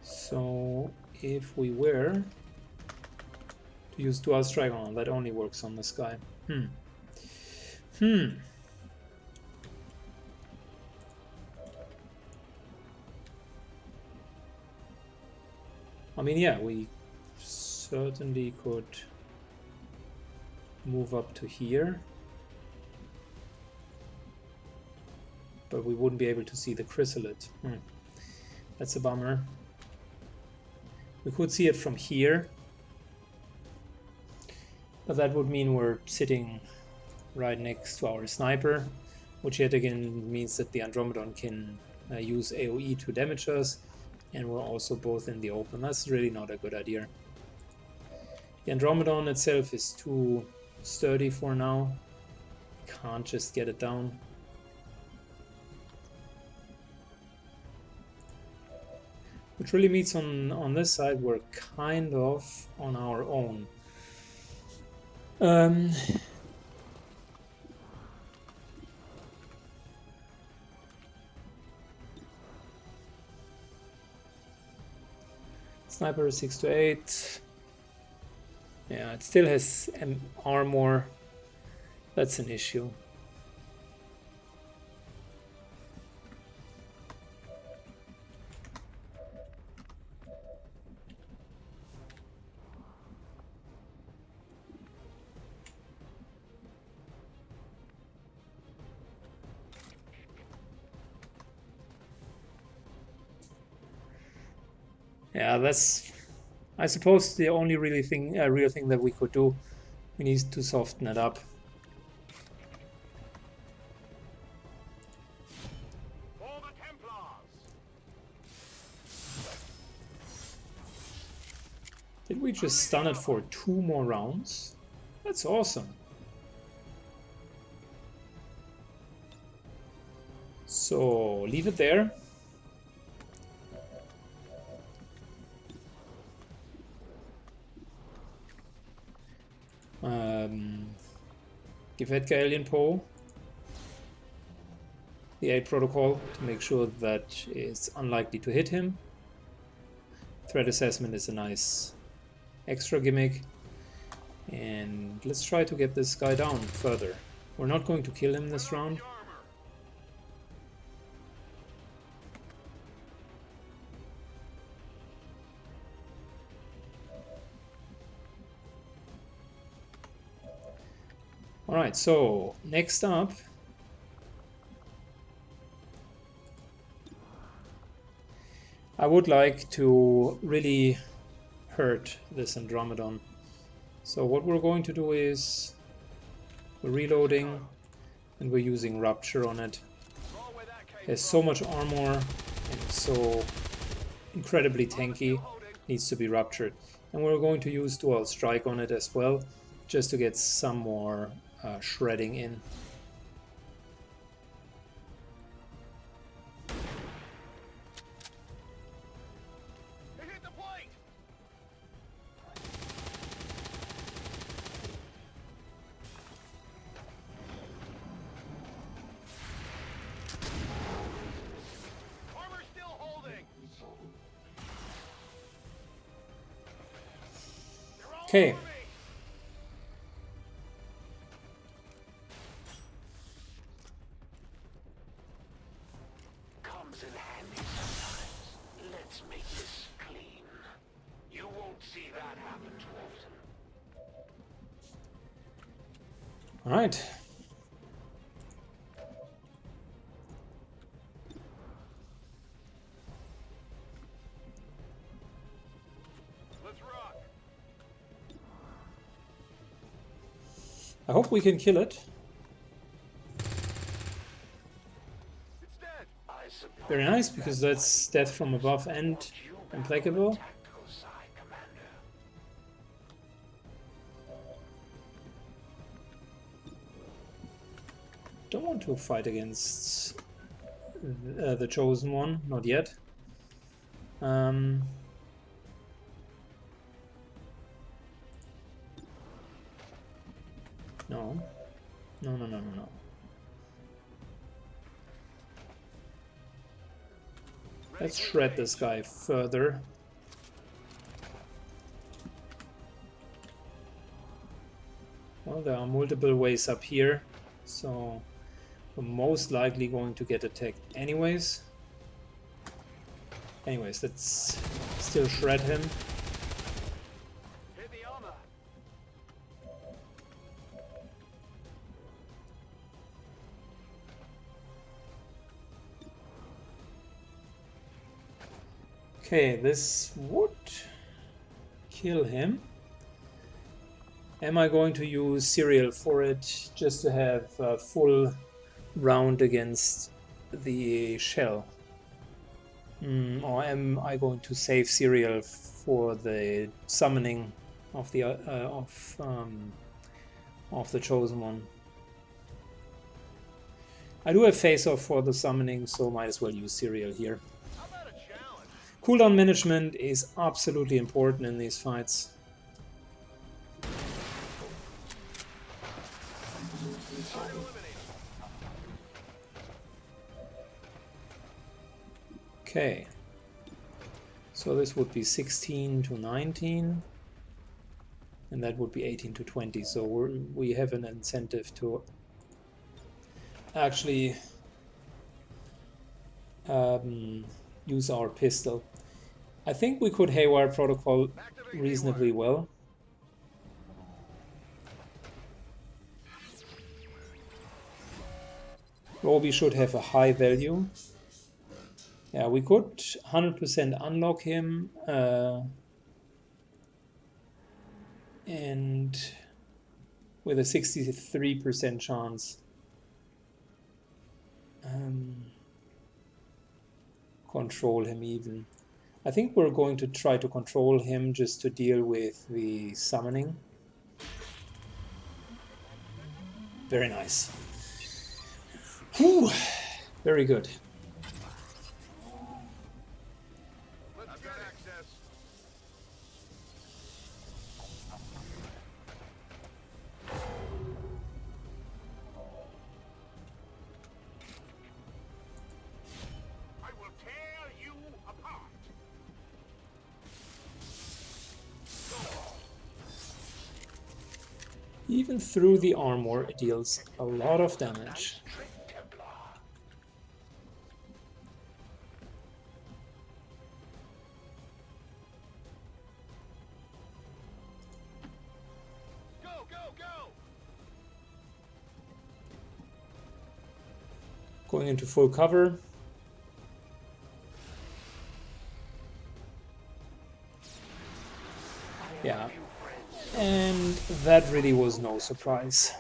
So if we were to use dual strike on, that only works on this guy. I mean, yeah, we certainly could move up to here, but we wouldn't be able to see the chrysalid. That's a bummer. We could see it from here, but that would mean we're sitting right next to our sniper, which yet again means that the Andromeda can use AoE to damage us, and we're also both in the open. That's really not a good idea. The Andromeda itself is too sturdy for now. Can't just get it down. Which really means on this side we're kind of on our own. Sniper 6 to 8. Yeah, it still has armor. That's an issue. Yeah, that's, I suppose, the only real thing that we could do. We need to soften it up. For the Templars! Did we just stun it for 2 more rounds? That's awesome. So leave it there. Give Edgar Alien Poe the 8 protocol to make sure that it's unlikely to hit him. Threat assessment is a nice extra gimmick. And let's try to get this guy down further. We're not going to kill him this round. Alright, so next up, I would like to really hurt this Andromedon. So what we're going to do is we're reloading and we're using Rupture on it. It has so much armor and it's so incredibly tanky, needs to be ruptured. And we're going to use Dual Strike on it as well, just to get some more shredding in. Okay. Comes in handy sometimes. Let's make this clean. You won't see that happen too often. All right. Let's rock. I hope we can kill it. It's dead. Very nice, because that's death from above and implacable. don't want to fight against the Chosen One, not yet. No. No. Let's shred this guy further. Well, there are multiple ways up here, so we're most likely going to get attacked anyways. Anyways, let's still shred him. Hit the armor. Okay, this would kill him. Am I going to use cereal for it just to have a full round against the shell? Or am I going to save cereal for the summoning of the Chosen One? I do have face-off for the summoning, so might as well use cereal here. How about a challenge? Cooldown management is absolutely important in these fights. Okay, so this would be 16 to 19, and that would be 18 to 20, so we have an incentive to actually use our pistol. I think we could Haywire Protocol reasonably well. Roby should have a high value. Yeah, we could 100% unlock him and with a 63% chance control him even. I think we're going to try to control him just to deal with the summoning. Very nice. Whew. Very good. I've got access. I will tear you apart. Even through the armor, it deals a lot of damage. Templar. Go, go, go! Going into full cover. Yeah, and that really was no surprise.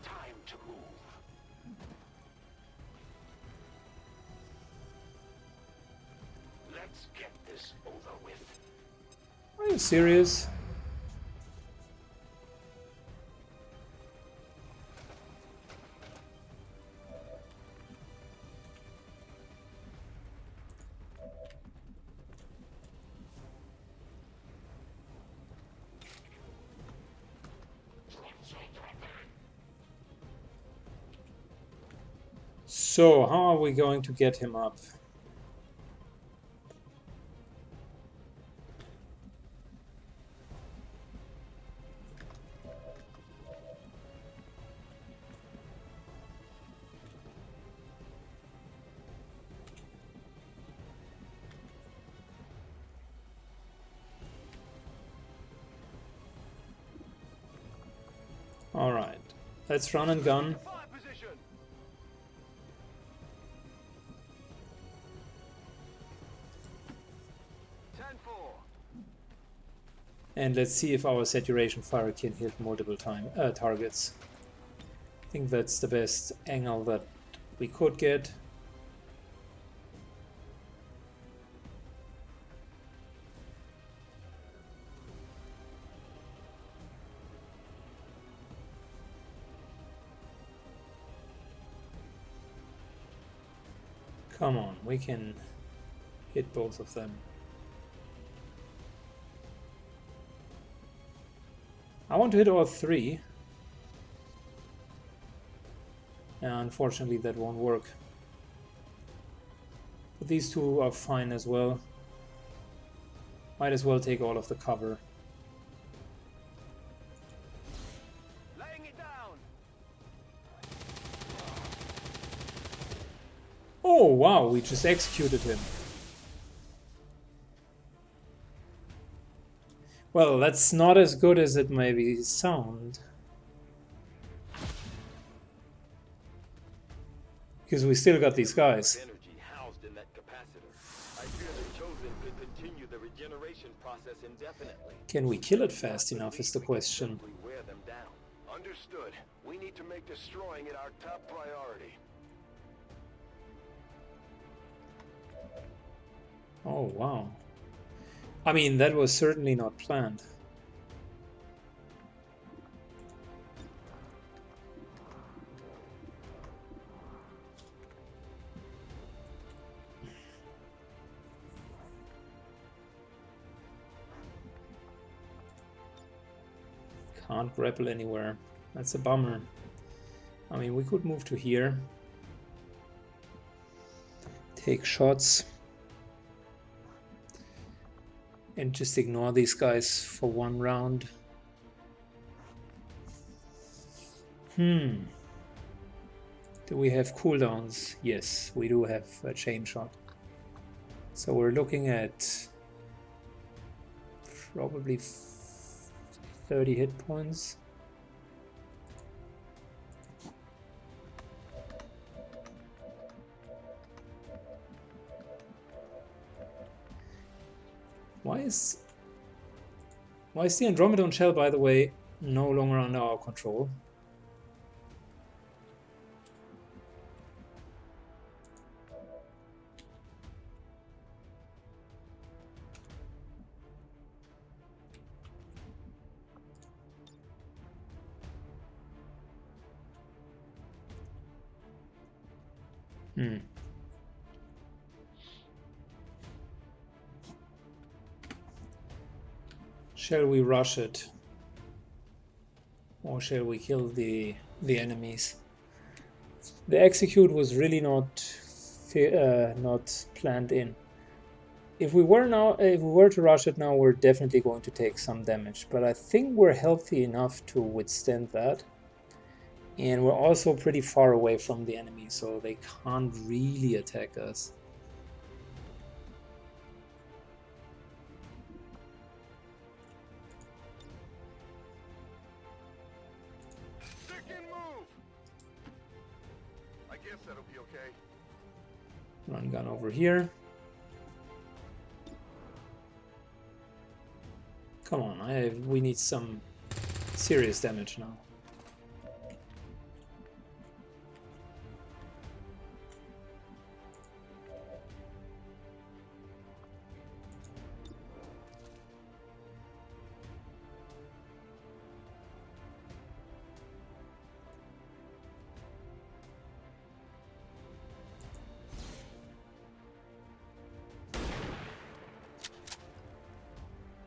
Time to move. Let's get this over with. Are you serious? So, how are we going to get him up? All right, let's run and gun. Fire position. And let's see if our saturation fire can hit multiple targets. I think that's the best angle that we could get. Come on, we can hit both of them. I want to hit all three. Unfortunately, that won't work. But these two are fine as well. Might as well take all of the cover. Laying it down. Oh wow, we just executed him. Well, that's not as good as it maybe sound. Because we still got these guys. Energy housed in that capacitor. I fear the Chosen could continue the regeneration process indefinitely. Can we kill it fast enough is the question. Simply wear them down. Understood. We need to make destroying it our top priority. Oh wow. I mean, that was certainly not planned. Can't grapple anywhere. That's a bummer. I mean, we could move to here. Take shots. And just ignore these guys for one round. Do we have cooldowns? Yes, we do have a chain shot. So we're looking at probably 30 hit points. Why is the Andromeda shell, by the way, no longer under our control? Shall we rush it? Or shall we kill the enemies? The execute was really not planned in. If we were to rush it now, we're definitely going to take some damage. But I think we're healthy enough to withstand that. And we're also pretty far away from the enemy, so they can't really attack us. Syken, move! I guess that'll be okay. Run gun over here. Come on, we need some serious damage now.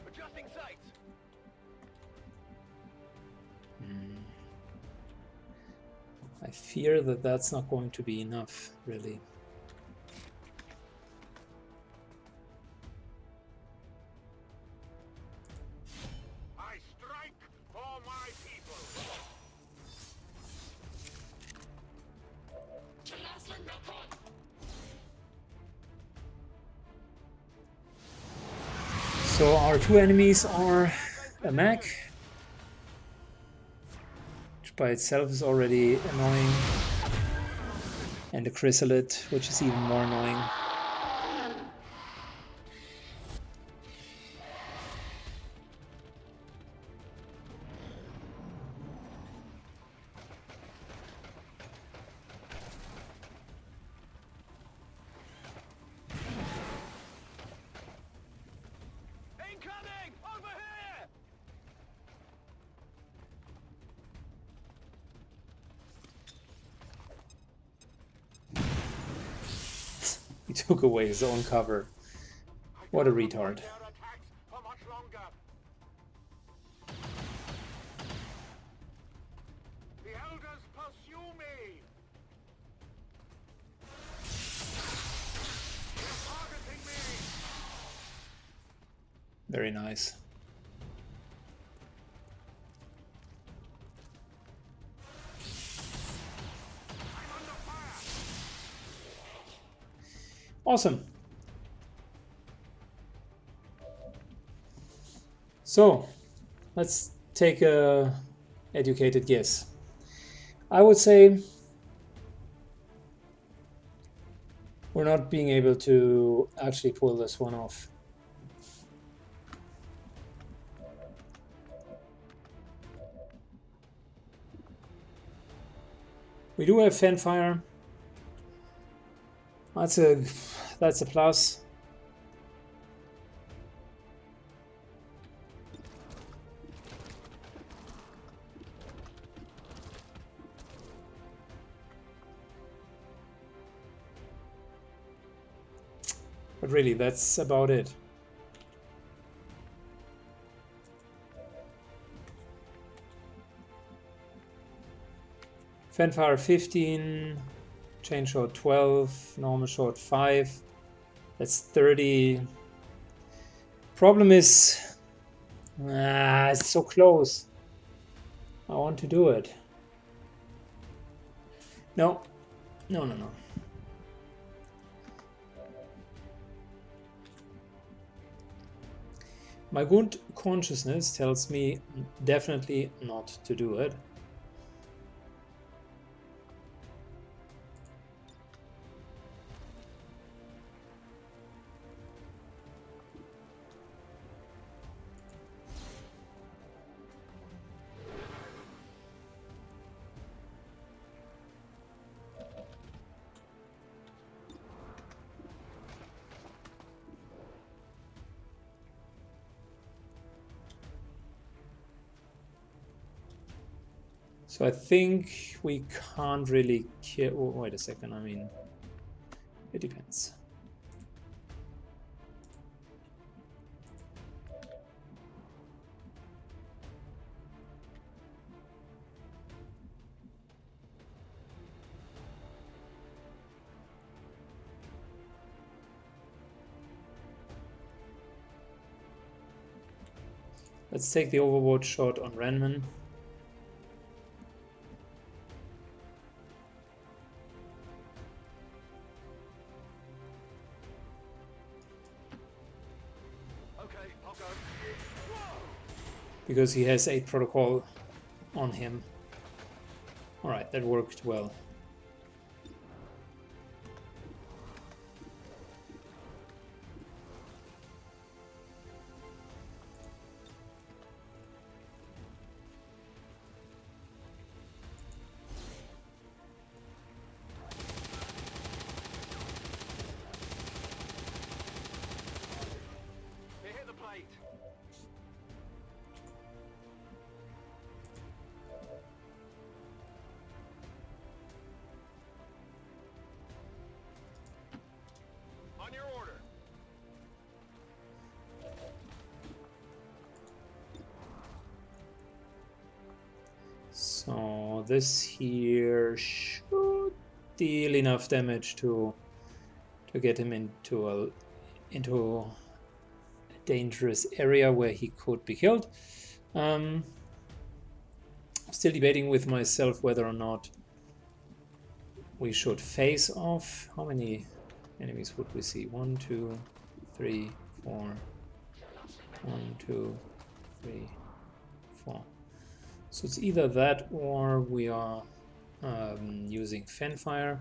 Adjusting sights. I fear that that's not going to be enough, really. I strike for my people. So our two enemies are a mech, which by itself is already annoying, and a chrysalid, which is even more annoying. He took away his own cover. What a retard. Very nice. Awesome. So, let's take a educated guess. I would say we're not being able to actually pull this one off. We do have fanfire. That's a plus. But really, that's about it. Fanfire 15, chain shot 12, normal shot 5. That's 30. Problem is, it's so close. I want to do it. No. No. My good consciousness tells me definitely not to do it. So I think we can't really kill. Oh, wait a second. I mean, it depends. Let's take the overwatch shot on Renman. Because he has 8 protocol on him. Alright, that worked well. So this here should deal enough damage to get him into a dangerous area where he could be killed. I'm still debating with myself whether or not we should face off. How many enemies would we see? 1, 2, 3, 4. 1, 2, 3, 4. So it's either that or we are using fanfire,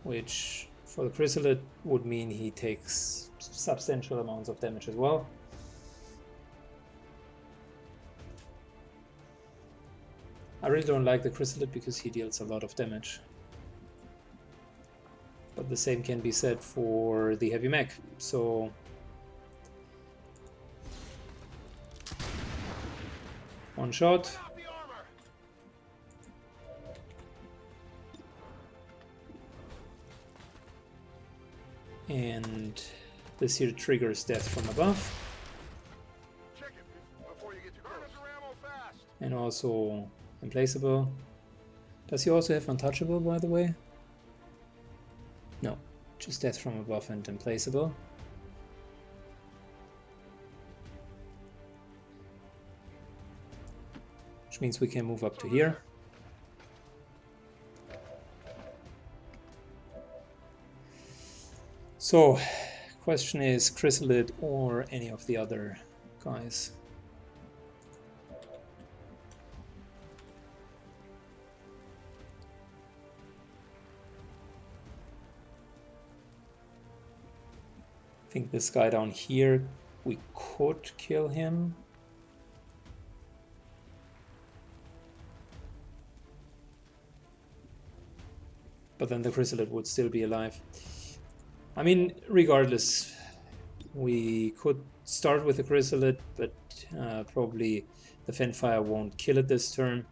which for the chrysalid would mean he takes substantial amounts of damage as well. I really don't like the chrysalid because he deals a lot of damage. But the same can be said for the heavy mech. So one shot. And this here triggers death from above. Check it before you get too close. Your ammo fast. And also implaceable. Does he also have untouchable, by the way? No, just death from above and implaceable. Which means we can move up to here. So, question is Chrysalid or any of the other guys. I think this guy down here, we could kill him. But then the Chrysalid would still be alive. I mean, regardless, we could start with the Chrysalid, but probably the Fenfire won't kill it this turn.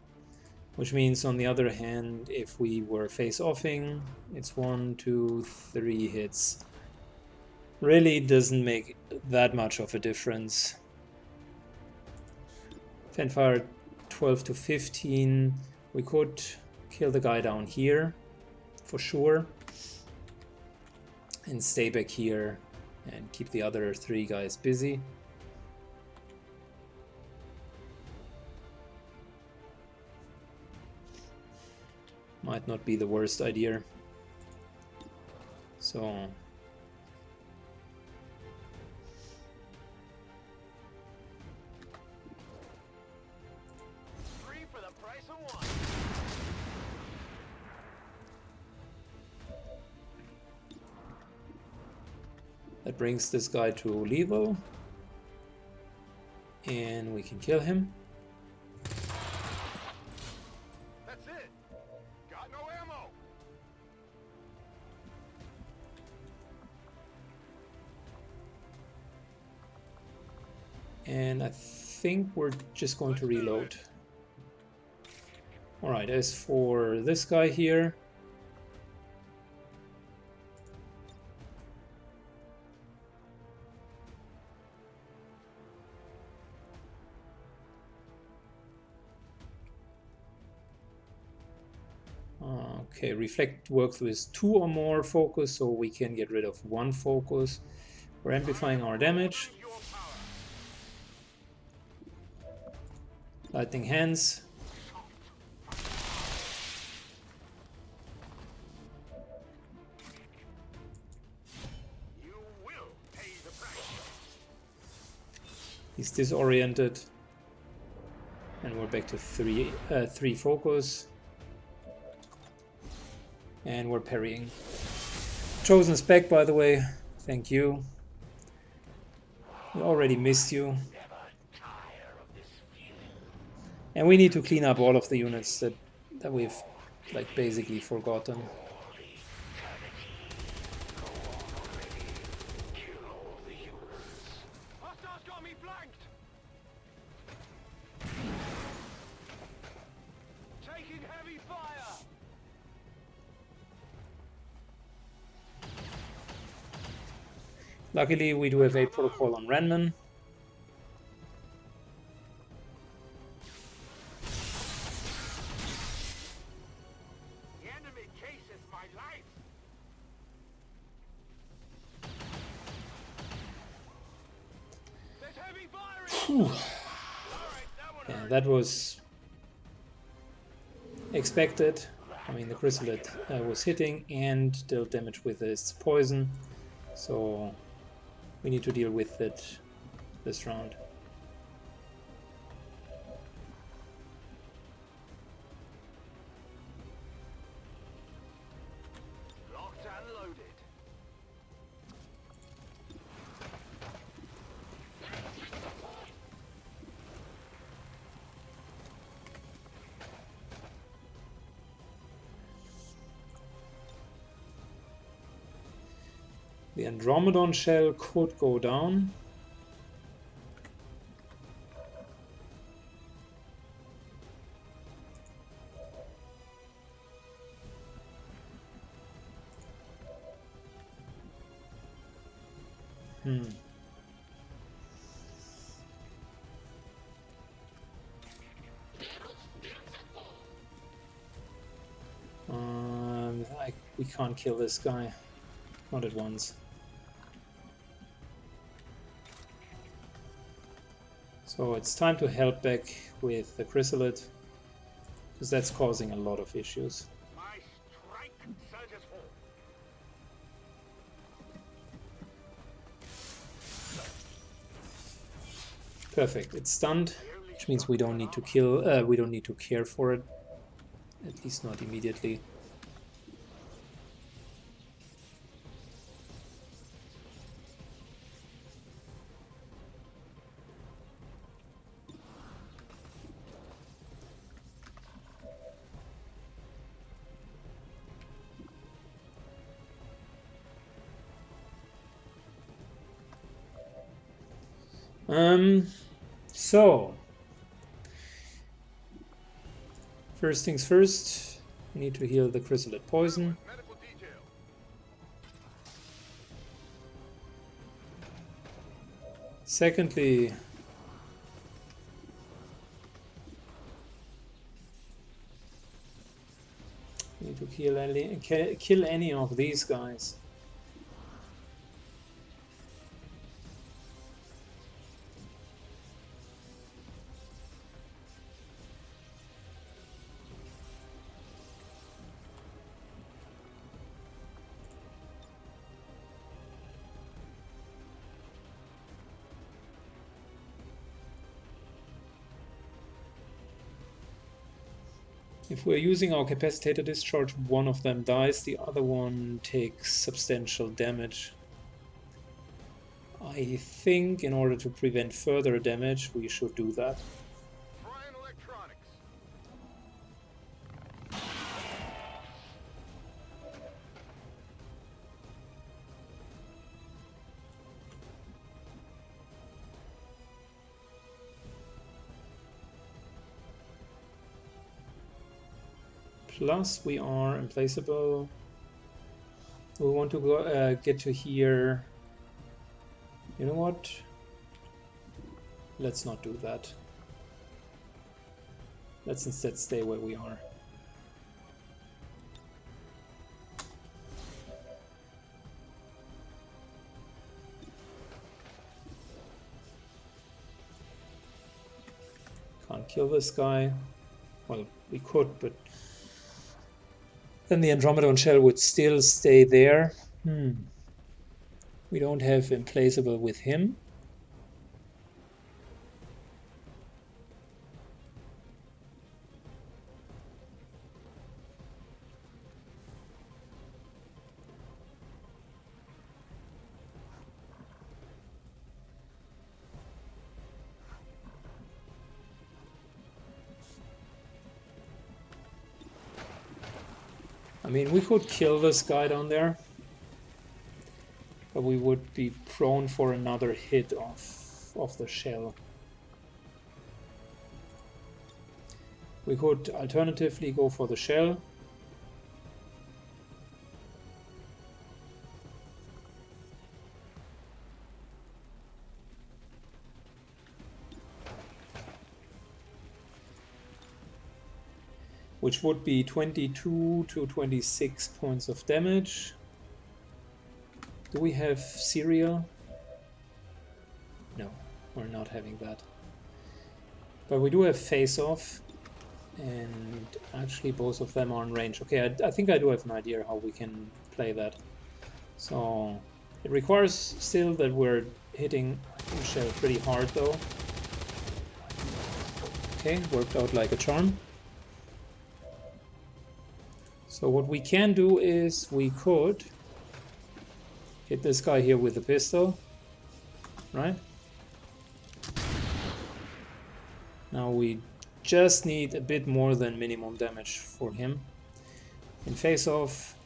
Which means, on the other hand, if we were face-offing, it's 1, 2, 3 hits. Really doesn't make that much of a difference. Fenfire 12 to 15. We could kill the guy down here, for sure. And stay back here and keep the other 3 guys busy. Might not be the worst idea. So that brings this guy to level, and we can kill him. That's it. Got no ammo. And I think we're just going to reload. Alright, as for this guy here, okay, Reflect works with 2 or more focus, so we can get rid of 1 focus. We're amplifying our damage. Lightning Hands. You will pay the price. He's disoriented. And we're back to 3 focus. And we're parrying. Chosen's back, by the way. Thank you. We already missed you. And we need to clean up all of the units that we've like basically forgotten. Hostiles got me flanked. Taking heavy fire. Luckily, we do have a protocol on Renman. The enemy cases my life. There's heavy firing. All right, that one Yeah, hurt. that was expected. I mean, the Chrysalid was hitting and dealt damage with its poison, so we need to deal with it this round. Locked and loaded. The Andromeda shell could go down. We can't kill this guy. Not at once. So it's time to help back with the chrysalid, because that's causing a lot of issues. My strike surges forth. Perfect. It's stunned, which means we don't need to kill. We don't need to care for it, at least not immediately. So first things first, we need to heal the chrysalid poison. Medical detail. Secondly, we need to kill any of these guys. If we're using our capacitator discharge, one of them dies, the other one takes substantial damage. I think in order to prevent further damage, we should do that. Frying electronics. Plus, we are implaceable. We want to go get to here. You know what? Let's not do that. Let's instead stay where we are. Can't kill this guy. Well, we could, but then the Andromeda shell would still stay there. We don't have implaceable with him. I mean, we could kill this guy down there, but we would be prone for another hit of the shell. We could alternatively go for the shell. Which would be 22 to 26 points of damage. Do we have cereal? No, we're not having that. But we do have face-off, and actually both of them are in range. Okay, I think I do have an idea how we can play that. So it requires still that we're hitting the shell pretty hard though. Okay, worked out like a charm. So what we can do is we could hit this guy here with a pistol, right? Now we just need a bit more than minimum damage for him. In face-off,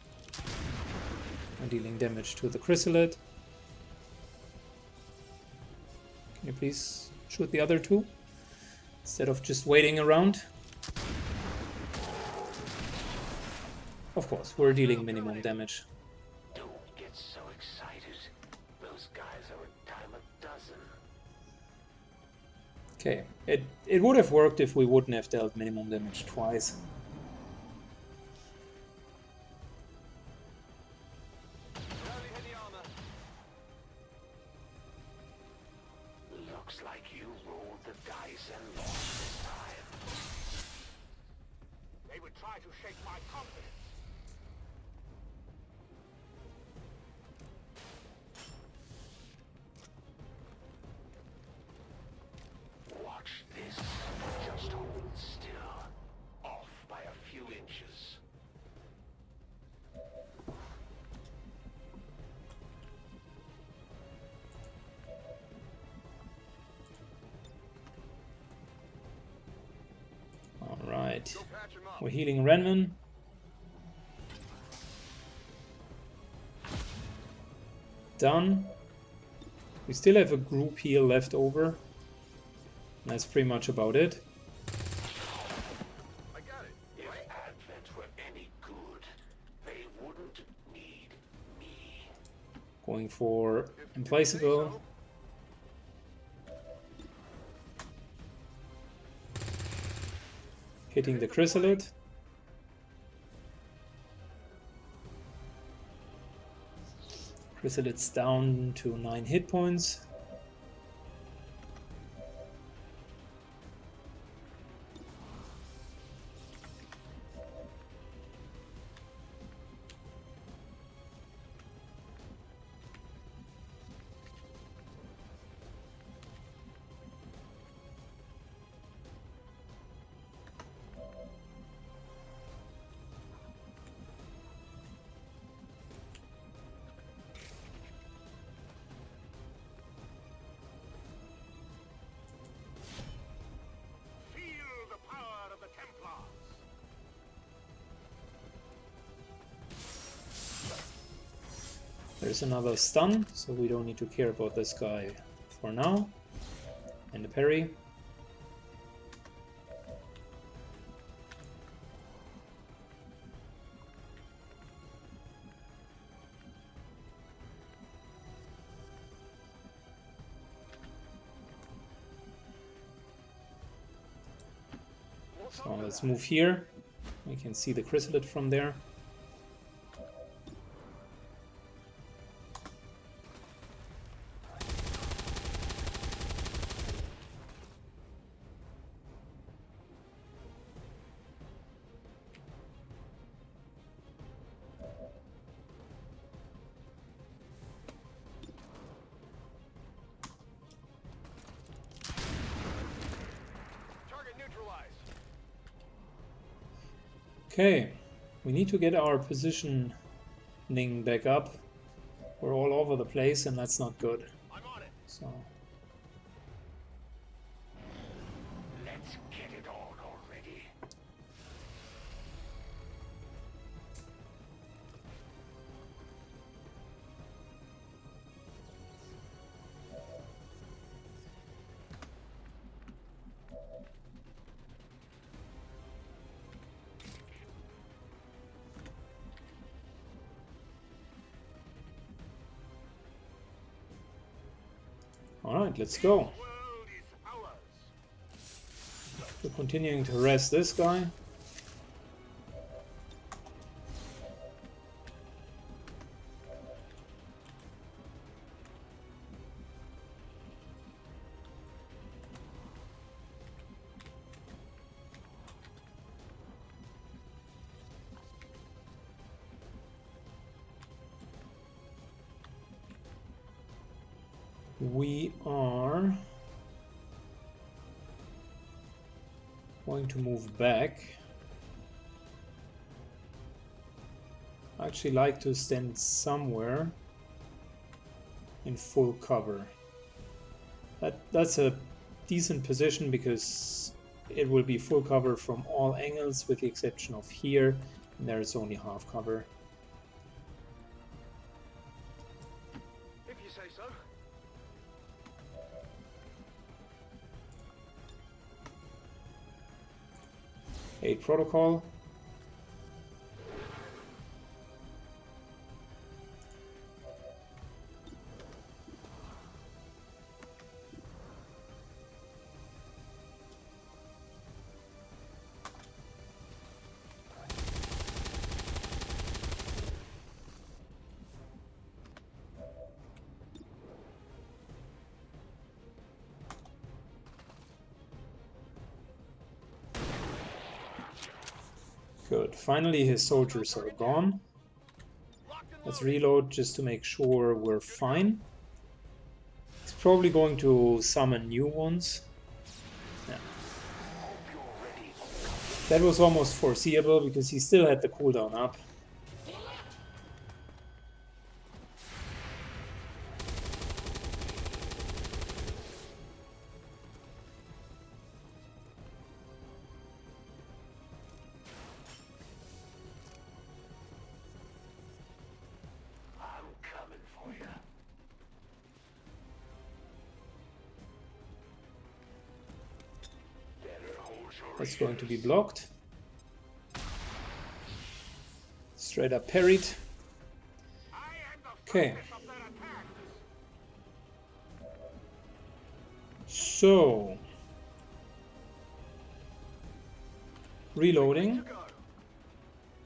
I'm dealing damage to the chrysalid. Can you please shoot the other two instead of just waiting around? Of course, we're dealing minimum damage. Don't get so excited. Those guys are a Okay, it would have worked if we wouldn't have dealt minimum damage twice. Looks like you rolled the dice and lost this time. They would try to shake my confidence. Watch this. Just hold still. Off by a few inches. Alright, we're healing Renman. Done. We still have a group heal left over. That's pretty much about it. I got it. If Advent were any good, they wouldn't need me. Going for Implacable. Hitting the Chrysalid. Chrysalid's down to 9 hit points. Feel the power of the Templars. There's another stun, so we don't need to care about this guy for now. And the parry. So let's move here. We can see the Chrysalid from there. Target neutralized. Okay, we need to get our positioning back up. We're all over the place and that's not good. I'm on it. So Let's get it on already. alright, let's go. World is ours. We're continuing to harass this guy. We are going to move back. I actually like to stand somewhere in full cover. That's a decent position because it will be full cover from all angles with the exception of here, and there is only half cover. If you say so. A protocol. Good. Finally, his soldiers are gone. Let's reload just to make sure we're fine. He's probably going to summon new ones. Yeah. That was almost foreseeable because he still had the cooldown up. That's going to be blocked. Straight up parried. Okay. So, reloading.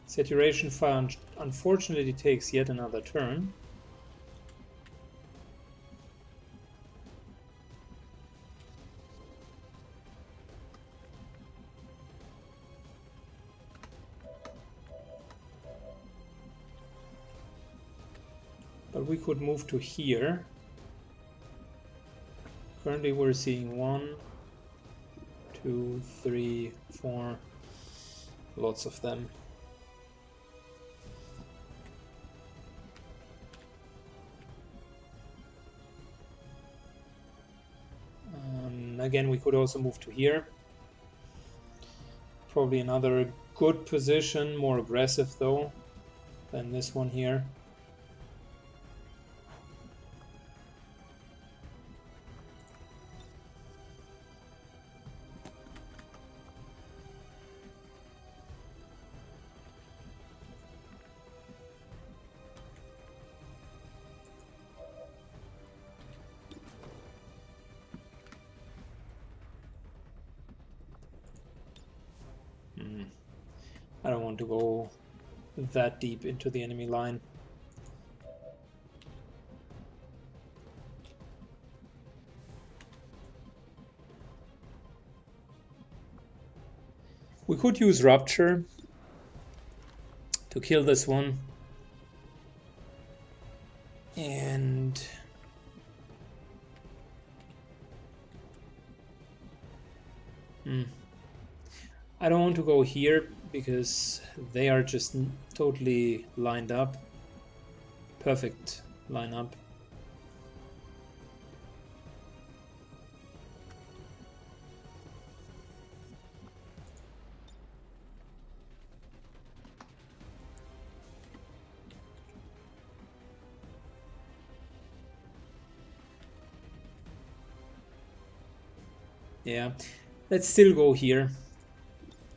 Saturation fire unfortunately takes yet another turn. But we could move to here. Currently we're seeing 1, 2, 3, 4. Lots of them. Again, we could also move to here. Probably another good position, more aggressive though than this one here. I don't want to go that deep into the enemy line. We could use Rupture to kill this one. And I don't want to go here because they are just totally lined up. Perfect lineup. Yeah, let's still go here.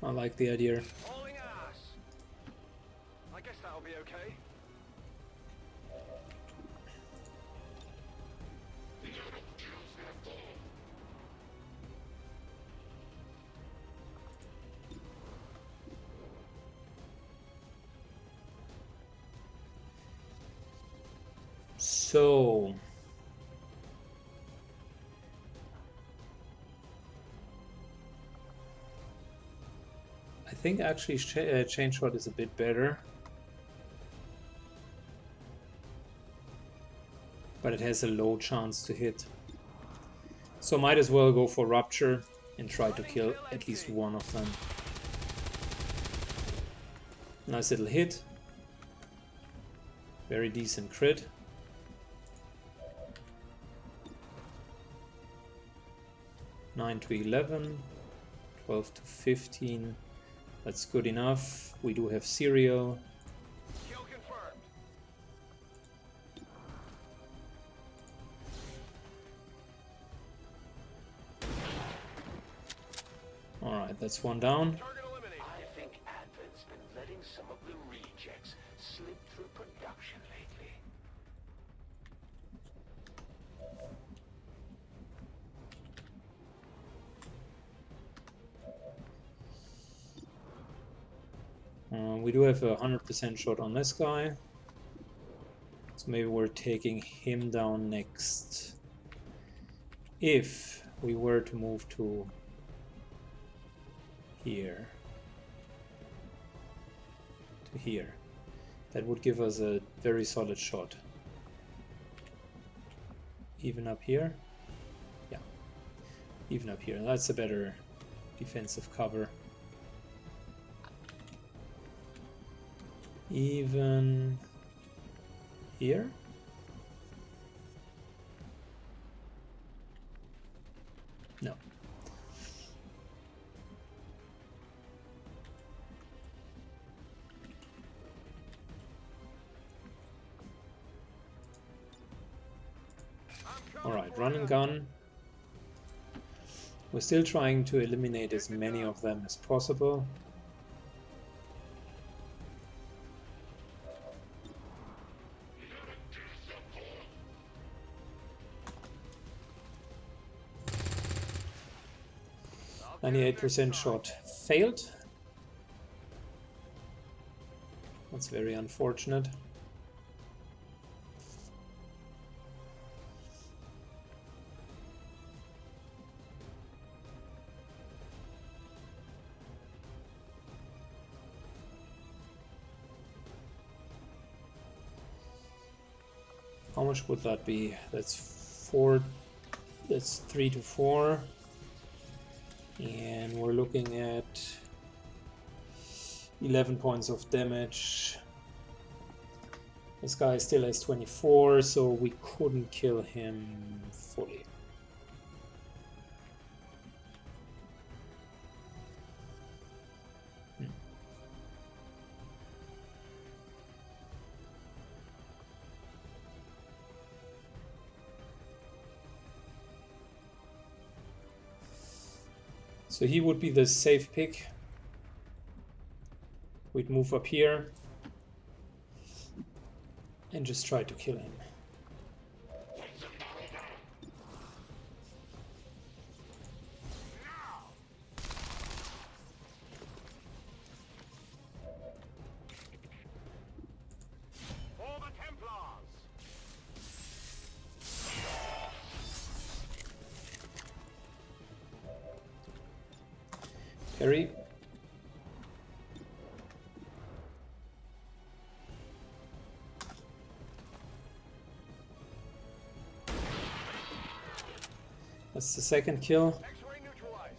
I like the idea. Hauling ass. I guess that'll be okay. So I think actually chain shot is a bit better, but it has a low chance to hit. So might as well go for Rupture and try to kill at least one of them. Nice little hit. Very decent crit. (9 to 11, 12 to 15. That's good enough. We do have serial. Kill confirmed. Alright, that's one down. Target eliminated. I think Advent's been letting some of the rejects slip through production lately. We do have a 100% shot on this guy. So maybe we're taking him down next. If we were to move to here. to here. That would give us a very solid shot. Even up here? Yeah. Even up here. That's a better defensive cover. Even here? No. Alright, run and gun. We're still trying to eliminate as many of them as possible. %shot failed. That's very unfortunate. How much would that be? That's 4. That's 3 to 4. And we're looking at 11 points of damage. This guy still has 24, so we couldn't kill him fully. So he would be the safe pick. We'd move up here and just try to kill him. For the Templars! Parry. That's the second kill. X-ray neutralized.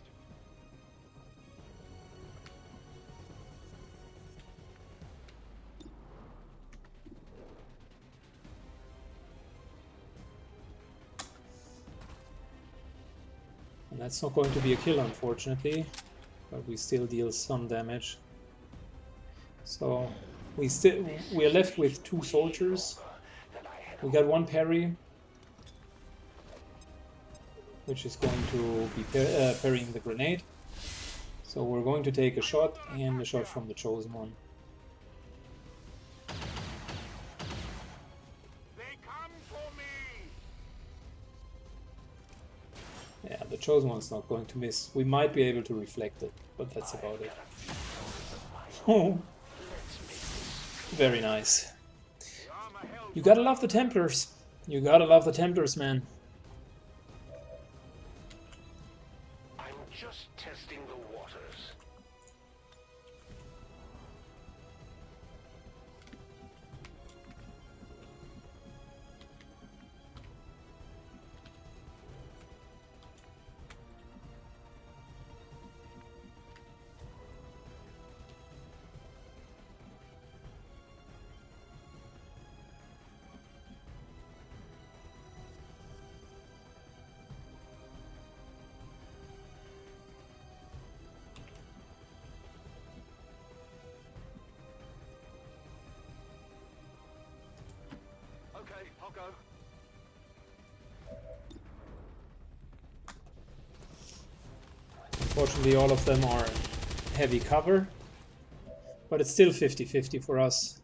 And that's not going to be a kill, unfortunately, but we still deal some damage. So we're left with 2 soldiers. We got 1 parry, which is going to be parrying the grenade. So we're going to take a shot, and a shot from the chosen one. They come for me! Yeah, the chosen one's not going to miss. We might be able to reflect it, but that's about it. Oh, very nice. You gotta love the Templars. You gotta love the Templars, man. I'm just testing the waters. Okay, I'll go. Unfortunately, all of them are heavy cover, but it's still 50-50 for us.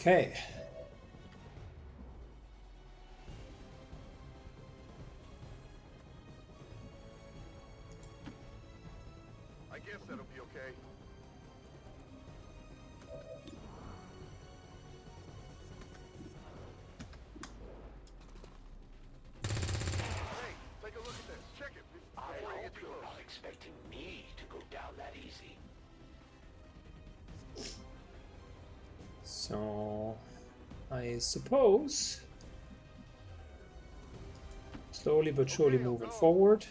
Okay. guess that'll be okay. Hey, take a look at this. Check it I before you hope get too you're close. not expecting me to go down that easy. So I suppose slowly but surely Okay, moving go. forward.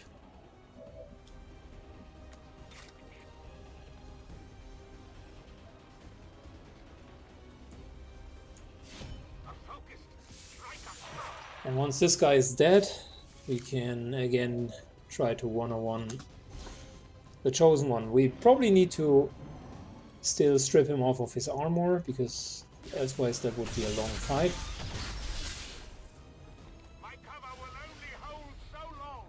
And once this guy is dead, we can again try to one-on-one the chosen one. We probably need to still strip him off of his armor, because otherwise that would be a long fight. My cover will only hold so long.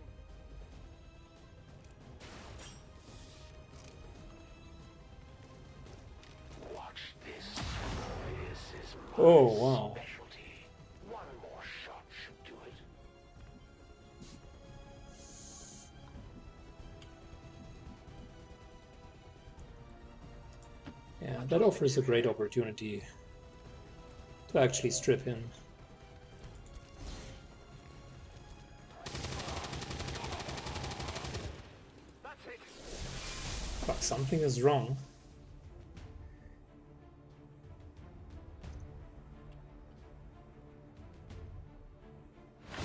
Watch this. This is my Oh, wow. specialty. One more shot should do it. Yeah, that offers a great opportunity to actually strip him. That's it. Fuck, something is wrong.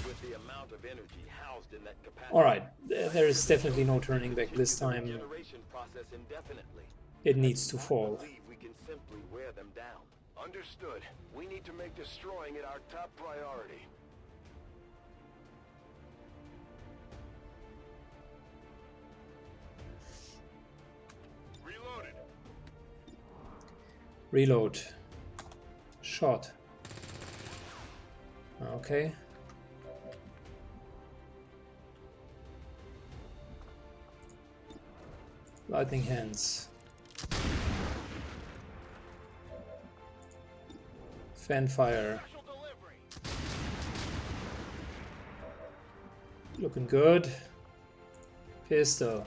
With the amount of energy housed in that capacity. Alright, there is definitely no turning back this time. Regeneration process indefinitely. It needs I to do not fall. believe we can simply wear them down. Understood. We need to make destroying it our top priority. Reloaded. Reload. Shot. Okay. Lightning hands. Fan fire. Special delivery. Looking good. Pistol.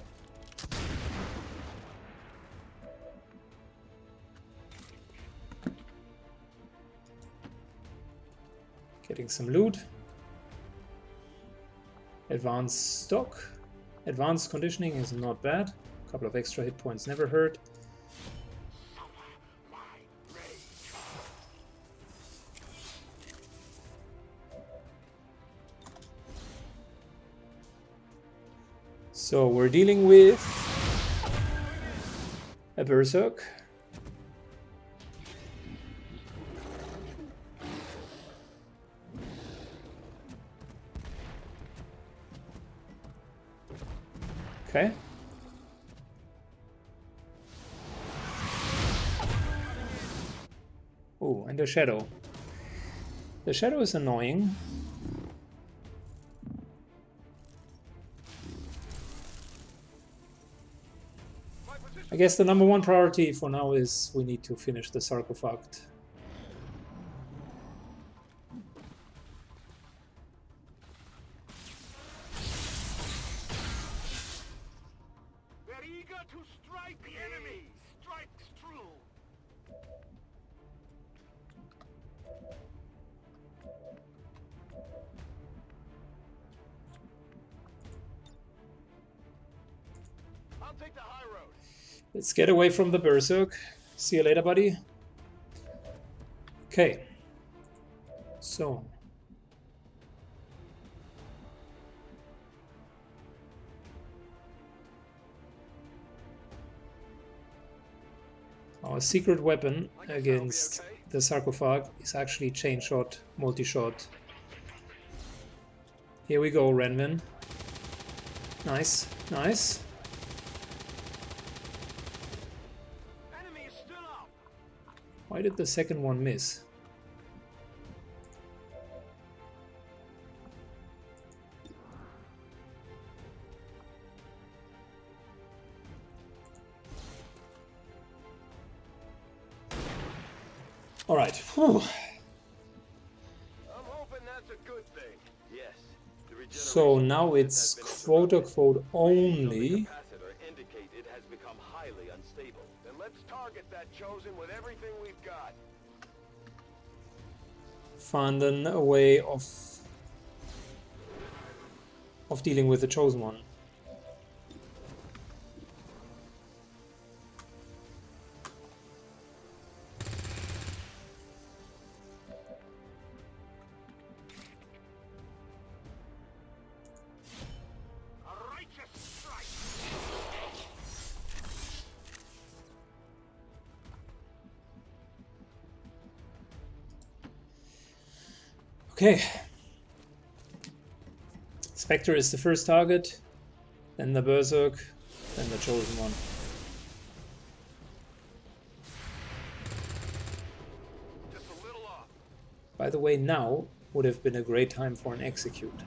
Getting some loot. Advanced stock. Advanced conditioning is not bad. A couple of extra hit points never hurt. So we're dealing with a Berserk. Okay. Oh, and the Shadow. The Shadow is annoying. I guess the #1 priority for now is we need to finish the sarcophagus. They're eager to strike the enemy. Strikes true. I'll take the high road. Let's get away from the Berserk. See you later, buddy. Okay. So. Our secret weapon against the sarcophagus is actually chain shot, multi-shot. Here we go, Renvin. Nice, nice. Enemy is still up. Why did the second one miss? All right. Whew. I'm hoping that's a good thing. Yes. The regeneration So now process it's has been quote-unquote interrupted. Readings on the only capacitor indicate it has become target that Chosen with everything we've got. Finding a way of dealing with the Chosen One. Okay. Spectre is the first target, then the Berserk, then the Chosen One. Just a little off. By the way, now would have been a great time for an execute.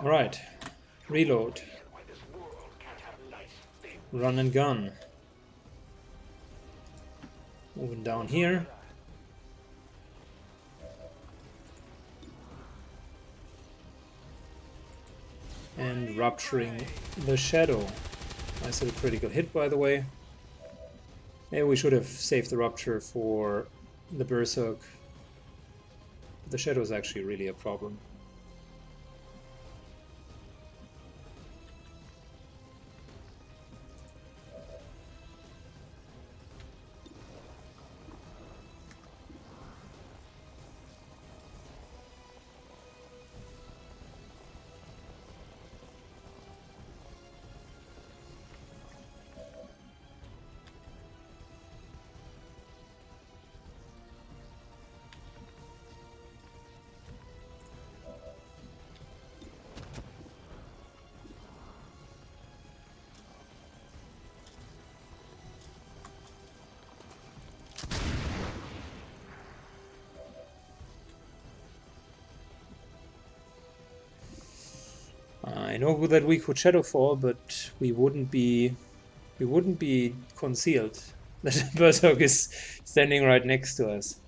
Alright, reload, run and gun, moving down here, and rupturing the shadow. Nice little critical hit, by the way. Maybe we should have saved the rupture for the Berserk. The shadow is actually really a problem. I know that we could Shadowfall, but we wouldn't be concealed. The Berserk is standing right next to us.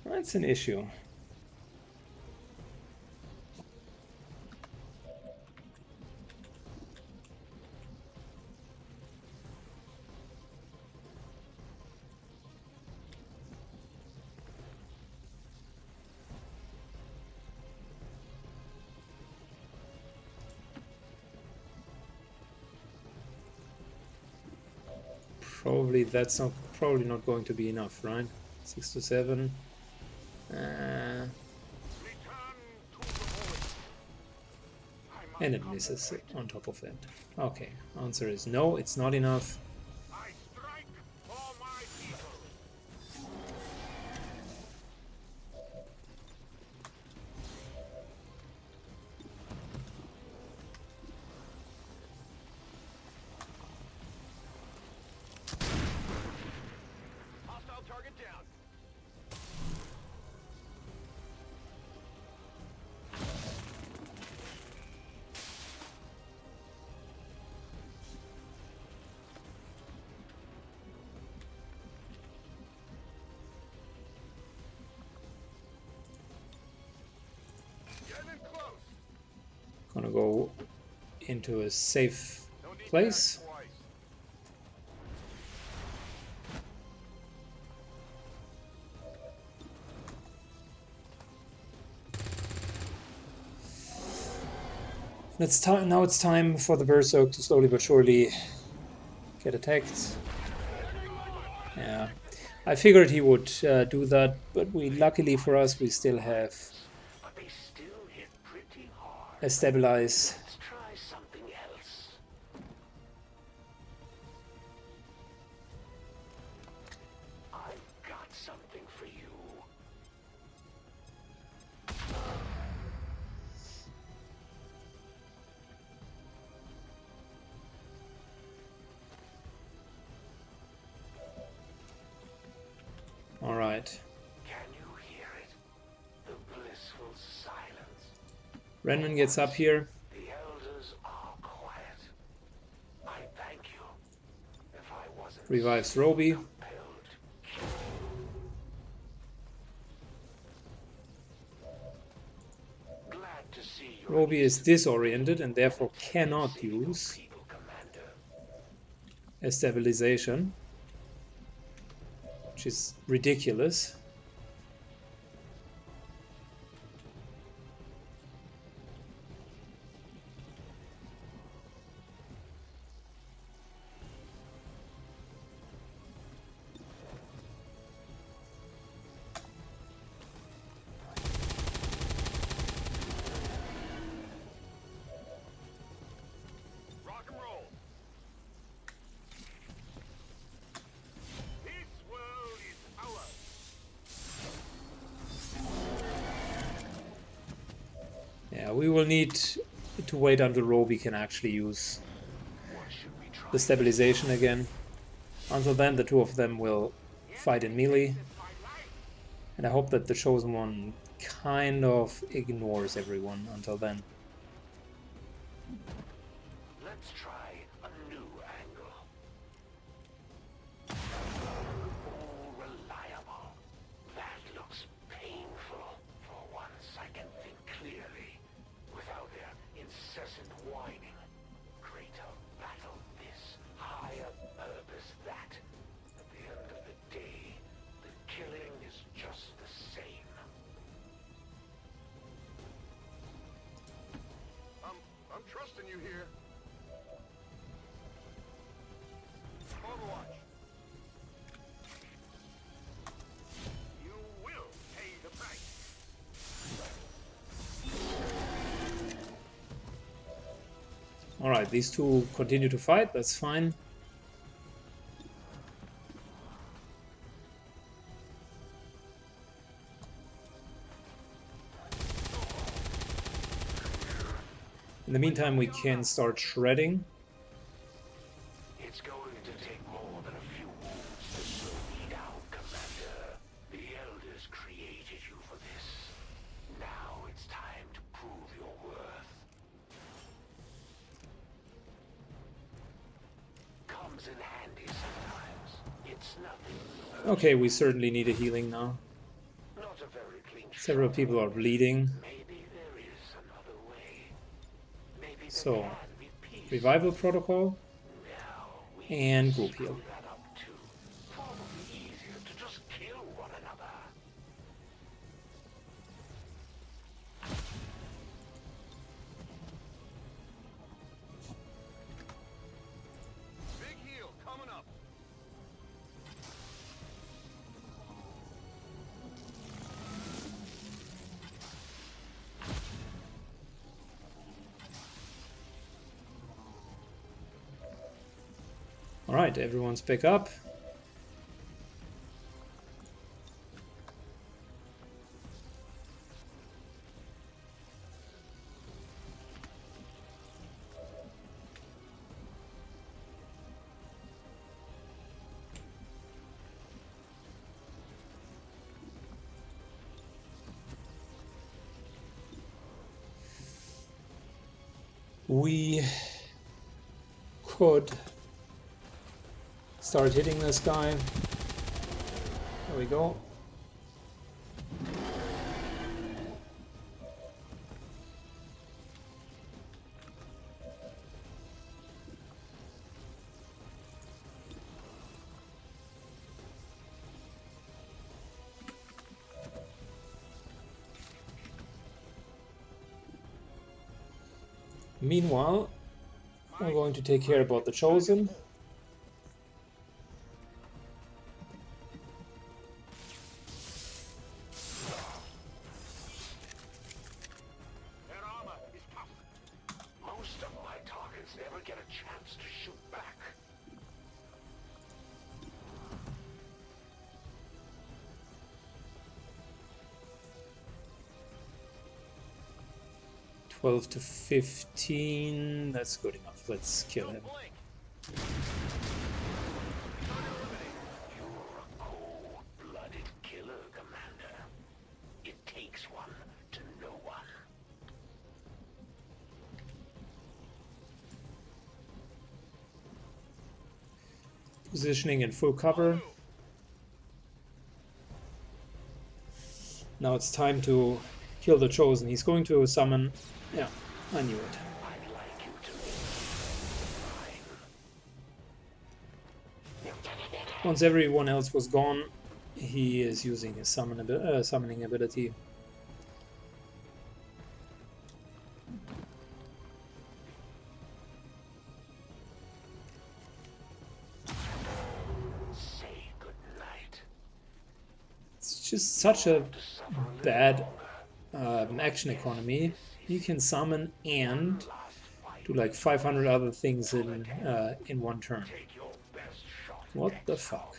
That's an issue. Probably that's probably not going to be enough, right? 6 to 7. And it misses on top of it. Okay, answer is no, it's not enough. Gonna go into a safe place. Now it's time for the Berserk to slowly but surely get attacked. Yeah, I figured he would do that, but luckily for us, we still have a stabilize. Let's try something else. Renman gets up here. The elders are quiet. I thank you. If I wasn't Revives Roby. compelled to kill. Glad to see you. Roby is disoriented and therefore cannot use People, Commander. a stabilization, which is ridiculous. Rock and roll. This world is ours. Yeah, we will need to wait until Roby can actually use the stabilization again. Until then, the two of them will fight in melee. And I hope that the Chosen One kind of ignores everyone until then. Let's try a new angle. All reliable. That looks painful. For once I can think clearly, without their incessant whining. Greater battle this, higher purpose that. At the end of the day, the killing is just the same. I'm trusting you here. Overwatch. You will pay the price. Alright, these two continue to fight, that's fine. In the meantime, we can start shredding. It's going to take more than a few wounds to slow me down, Commander. The Elders created you for this. Now it's time to prove your worth. Comes in handy sometimes. It's nothing. Okay, we certainly need a healing now. Not a very clean Several shot. people are bleeding. Maybe there is another way. Maybe there So, can be peace. revival protocol Now we and group heal. screw that up too. Probably easier to just kill one another. Big heal coming up. Alright, everyone's back up. We could start hitting this guy. There we go. Meanwhile, we're going to take care about the Chosen. Their armor is tough. Most of my targets never get a chance to shoot back. $12 to $15. That's good enough. Let's kill him. Blink. You're a cold-blooded killer, Commander. It takes one to know one. Positioning in full cover. Now it's time to kill the Chosen. He's going to summon... Yeah, I knew it. Once everyone else was gone, he is using his summoning ability. It's just such a bad action economy. You can summon and do like 500 other things in one turn. What the fuck?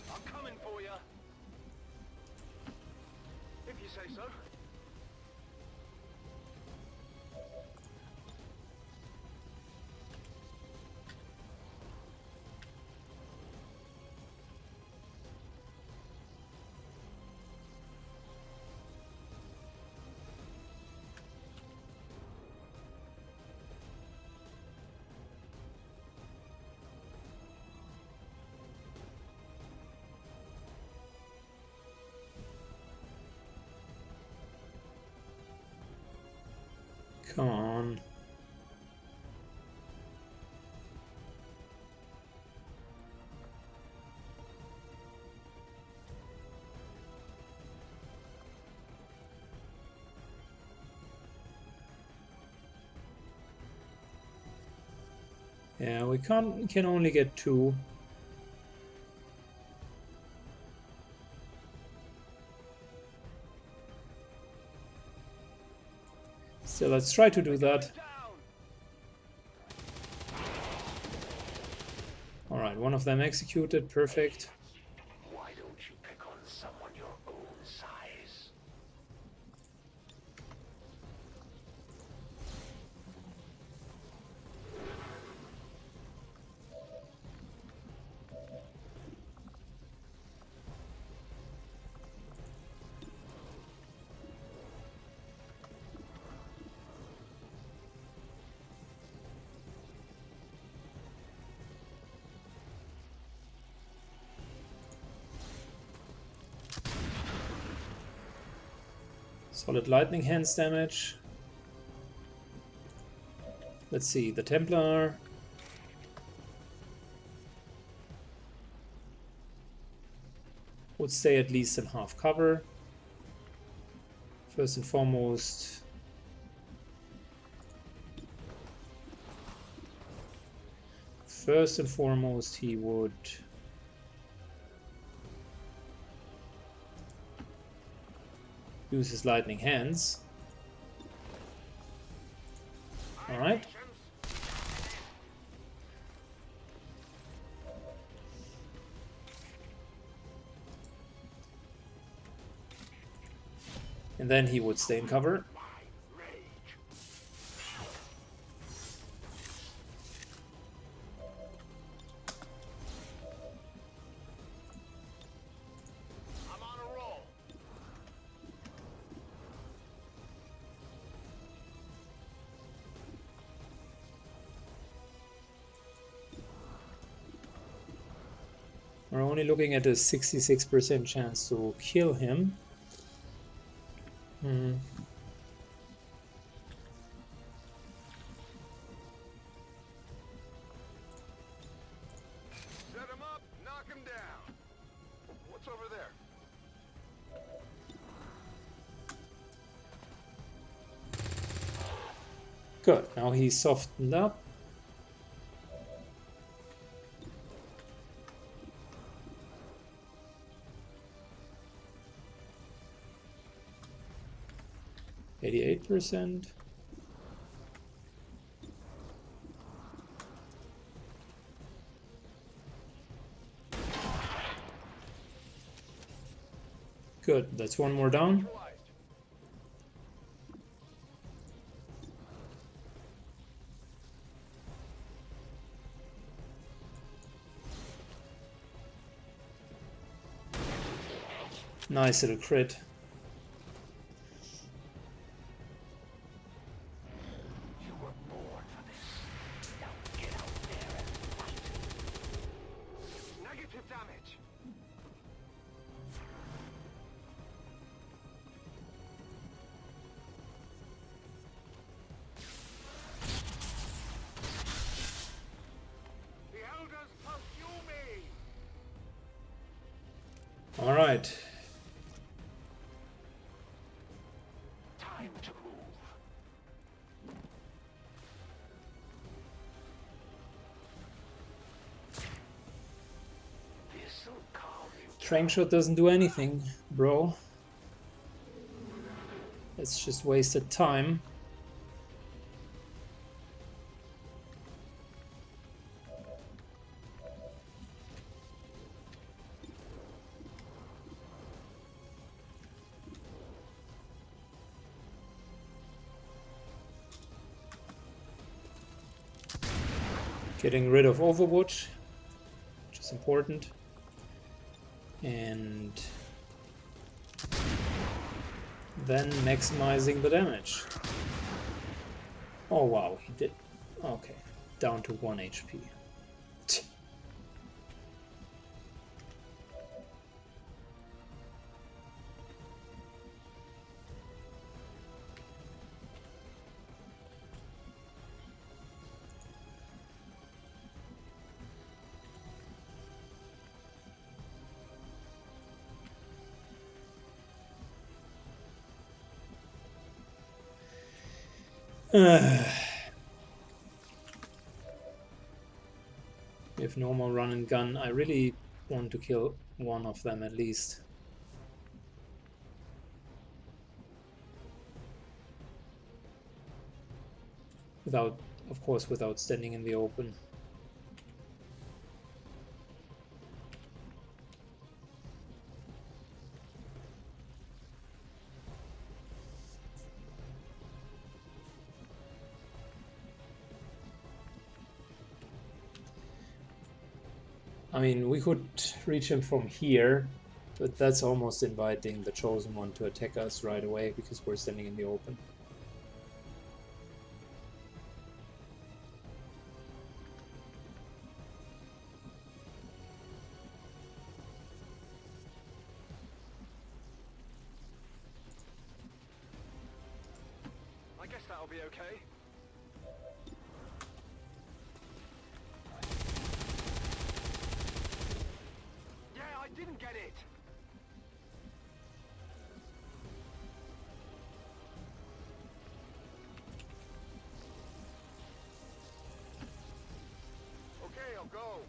I'm coming for you. If you say so. Come on. Yeah, we can only get 2. So let's try to do that. Alright, one of them executed, perfect. Why don't you pick on someone your own size? Solid lightning hands damage. Let's see, the Templar. Would stay at least in half cover. First and foremost, he would use his lightning hands. All right. And then he would stay in cover. I'm on a roll. We're only looking at a 66% chance to kill him. Set him up, knock him down. What's over there? Good, now he's softened up. %. Good, that's one more down. Nice little crit. Negative damage. The elders pursue me. All right. Time to move. This'll calm you. Trank shot doesn't do anything, bro. It's just wasted time. Getting rid of Overwatch, which is important. And then maximizing the damage. Oh wow, he did. Okay, down to 1 HP. We have no more run and gun. I really want to kill one of them at least. Without, of course, without standing in the open. I mean, we could reach him from here, but that's almost inviting the Chosen One to attack us right away because we're standing in the open. I guess that'll be okay. Yeah, I didn't get it. Okay, I'll go.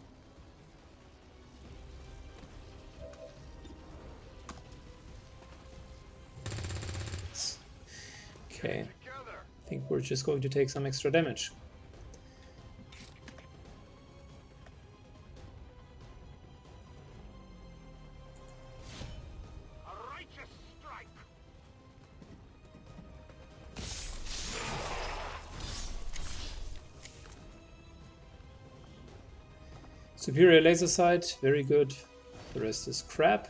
Okay, Together. I think we're just going to take some extra damage. A righteous strike. Superior laser sight, very good. The rest is crap.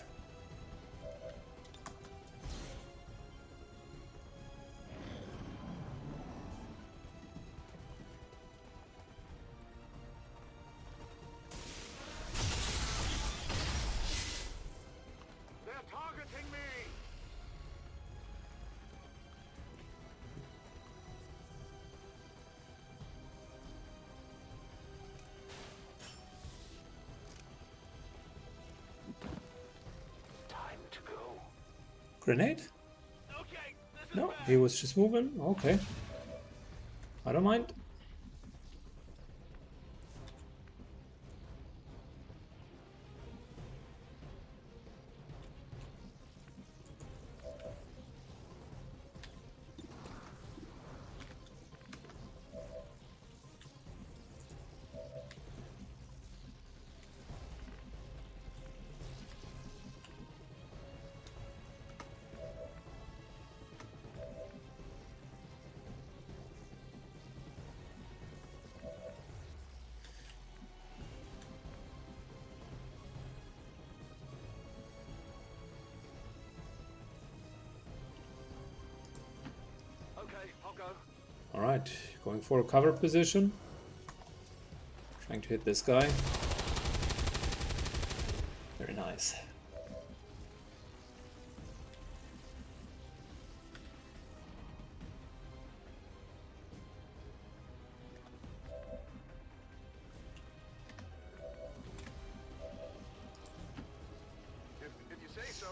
They're targeting me. Time to go. Grenade? Okay, this is No, bad. he was just moving. Okay. I don't mind. Okay, I'll go. Alright, going for a cover position. Trying to hit this guy. Very nice. If you say so.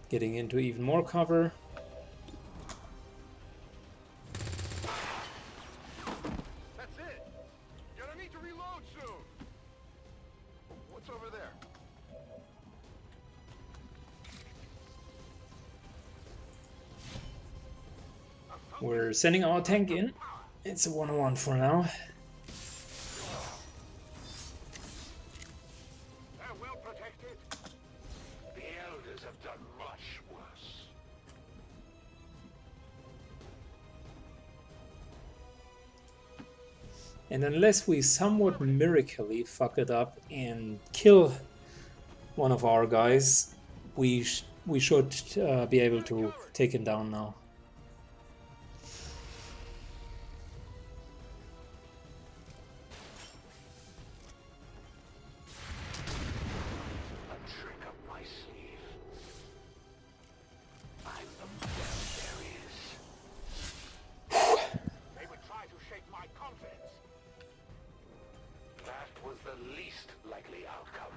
Getting into even more cover. That's it. Gonna need to reload soon. What's over there? We're sending our tank in. It's a 1-on-1 for now. They're well protected. The elders have done much worse. And unless we somewhat miraculously fuck it up and kill one of our guys, we should be able to take him down now. A trick up my sleeve. I'm the best there is. They would try to shake my confidence. That was the least likely outcome.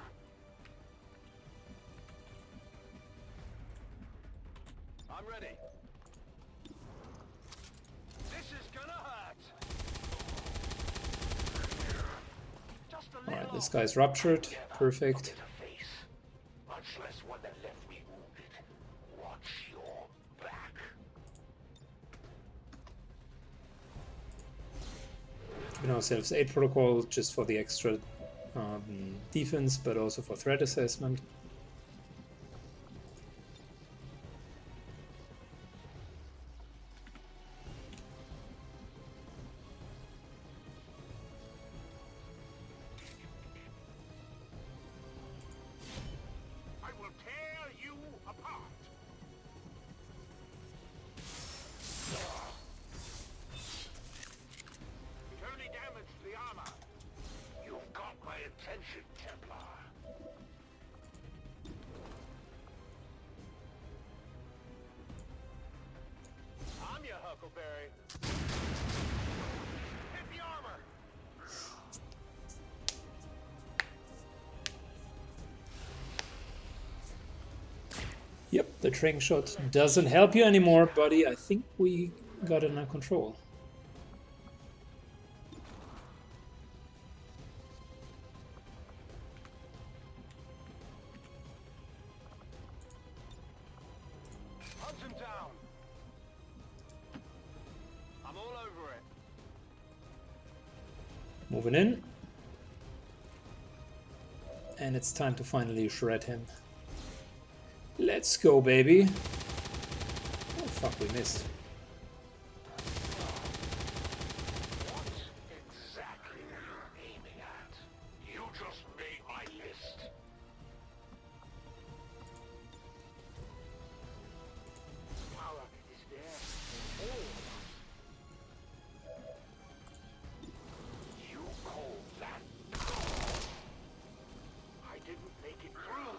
I'm ready. This is gonna hurt. Just a Alright, little. this guy's ruptured. Perfect. Get a face. Much less one that left me wounded. Watch your back. Giving ourselves 8 protocol just for the extra defense, but also for threat assessment. I will tear you apart. It only damaged the armor. You've got my attention, Templar. I'm your Huckleberry. Hit the armor. Yep, the trank shot doesn't help you anymore, buddy. I think we got it under control. Hunt him down. I'm all over it. Moving in. And it's time to finally shred him. Let's go, baby. Oh, fuck, we missed. What exactly are you aiming at? You just made my list. Power is there for all of us. You call that power? I didn't make it through.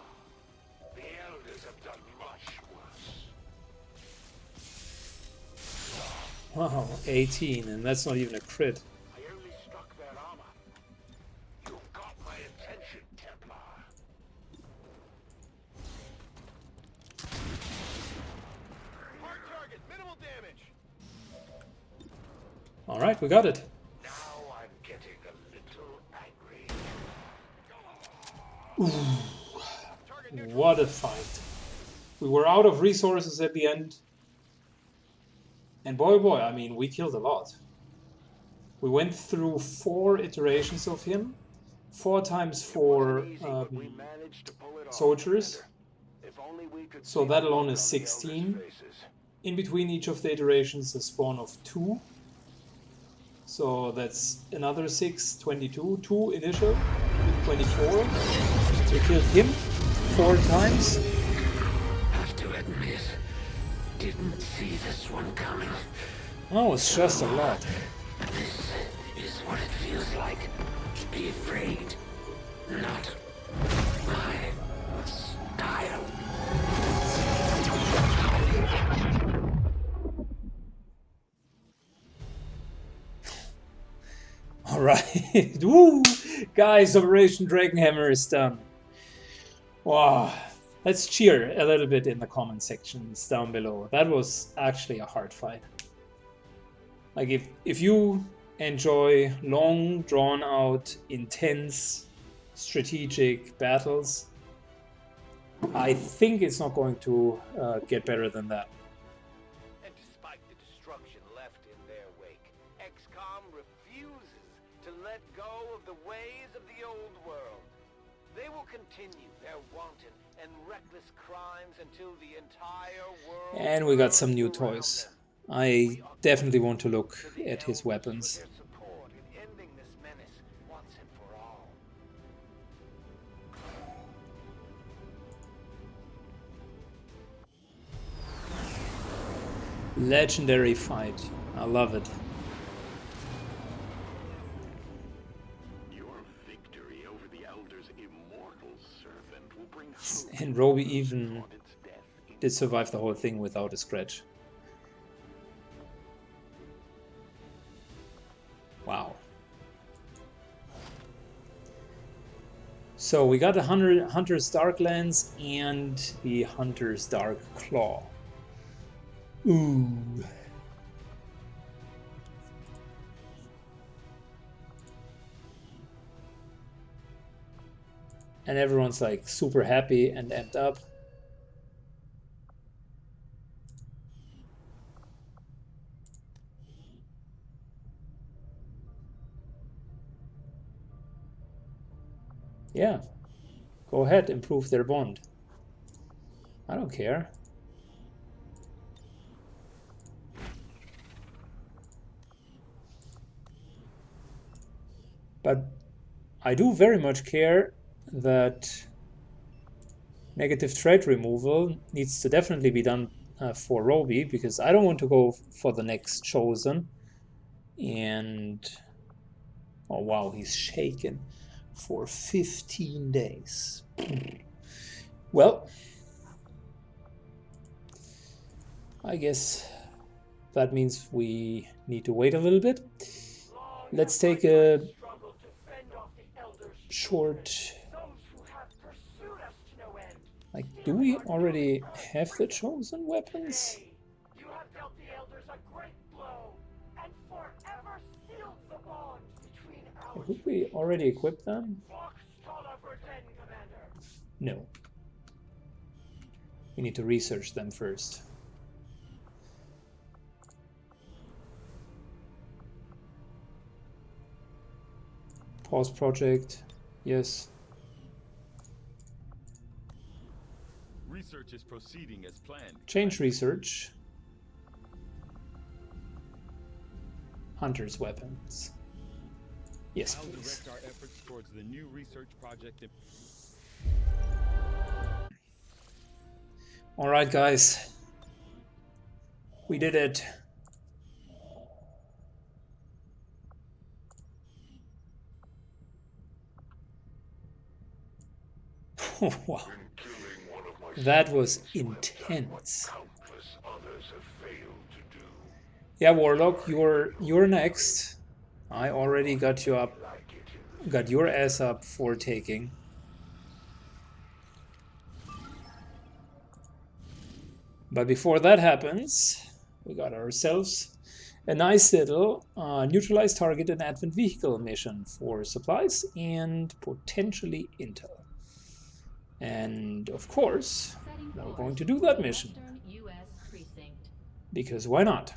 The elders have done much worse. Wow, 18, and that's not even a crit. I only struck their armor. You've got my attention, Templar. Hard target, minimal damage. Alright, we got it. Now I'm getting a little angry. Target neutral. What a fight. We were out of resources at the end. And boy, oh boy, I mean, we killed a lot. We went through 4 iterations of him. 4 times 4 We managed to pull it off, soldiers. Commander. If only we could So see that the alone look is on the 16. elders' faces. In between each of the iterations, a spawn of 2. So that's another 6, 22. 2 initial, 24. We killed him 4 times. Have to admit, didn't see this one coming. Oh, it's just a lot. This is what it feels like to be afraid. Not my Alright, woo! Guys, Operation Dragonhammer is done. Wow. Let's cheer a little bit in the comment sections down below. That was actually a hard fight. Like if you enjoy long, drawn out, intense, strategic battles, I think it's not going to get better than that. And despite the destruction left in their wake, XCOM refuses to let go of the ways of the old world. They will continue their wanton and reckless crimes until the entire world... And we got some new toys. I definitely want to look at his weapons. Legendary fight. I love it. Your victory over the Elder's immortal servant will bring And Roby even did survive the whole thing without a scratch. Wow. So we got the Hunter's Dark Lance and the Hunter's Dark Claw. Ooh. And everyone's like super happy and amped up. Yeah, go ahead, improve their bond. I don't care. But I do very much care that negative trait removal needs to definitely be done for Roby, because I don't want to go for the next chosen. And oh wow, he's shaken for 15 days. Well, I guess that means we need to wait a little bit. Let's take a short... Like, do we already have the chosen weapons? Would we already equip them? No. We need to research them first. Pause project. Yes. Research is proceeding as planned. Change research. Hunter's weapons. Yes, I'll please. direct our efforts towards the new research project. All right, guys. We did it. Wow. That was intense. Yeah, Warlock, you're next. I already got you up, got your ass up for taking. But before that happens, we got ourselves a nice little neutralize target and advent vehicle mission for supplies and potentially intel. And of course, we're going to do that mission. Because why not?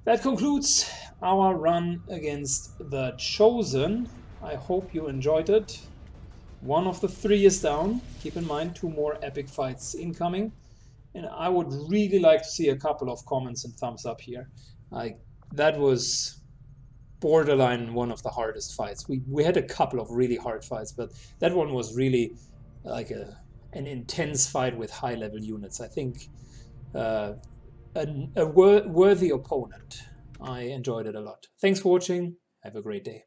That concludes our run against the Chosen. I hope you enjoyed it. One of the 3 is down. Keep in mind 2 more epic fights incoming. And I would really like to see a couple of comments and thumbs up here. That was borderline one of the hardest fights. We had a couple of really hard fights, but that one was really like an intense fight with high level units. I think a worthy opponent. I enjoyed it a lot. Thanks for watching. Have a great day.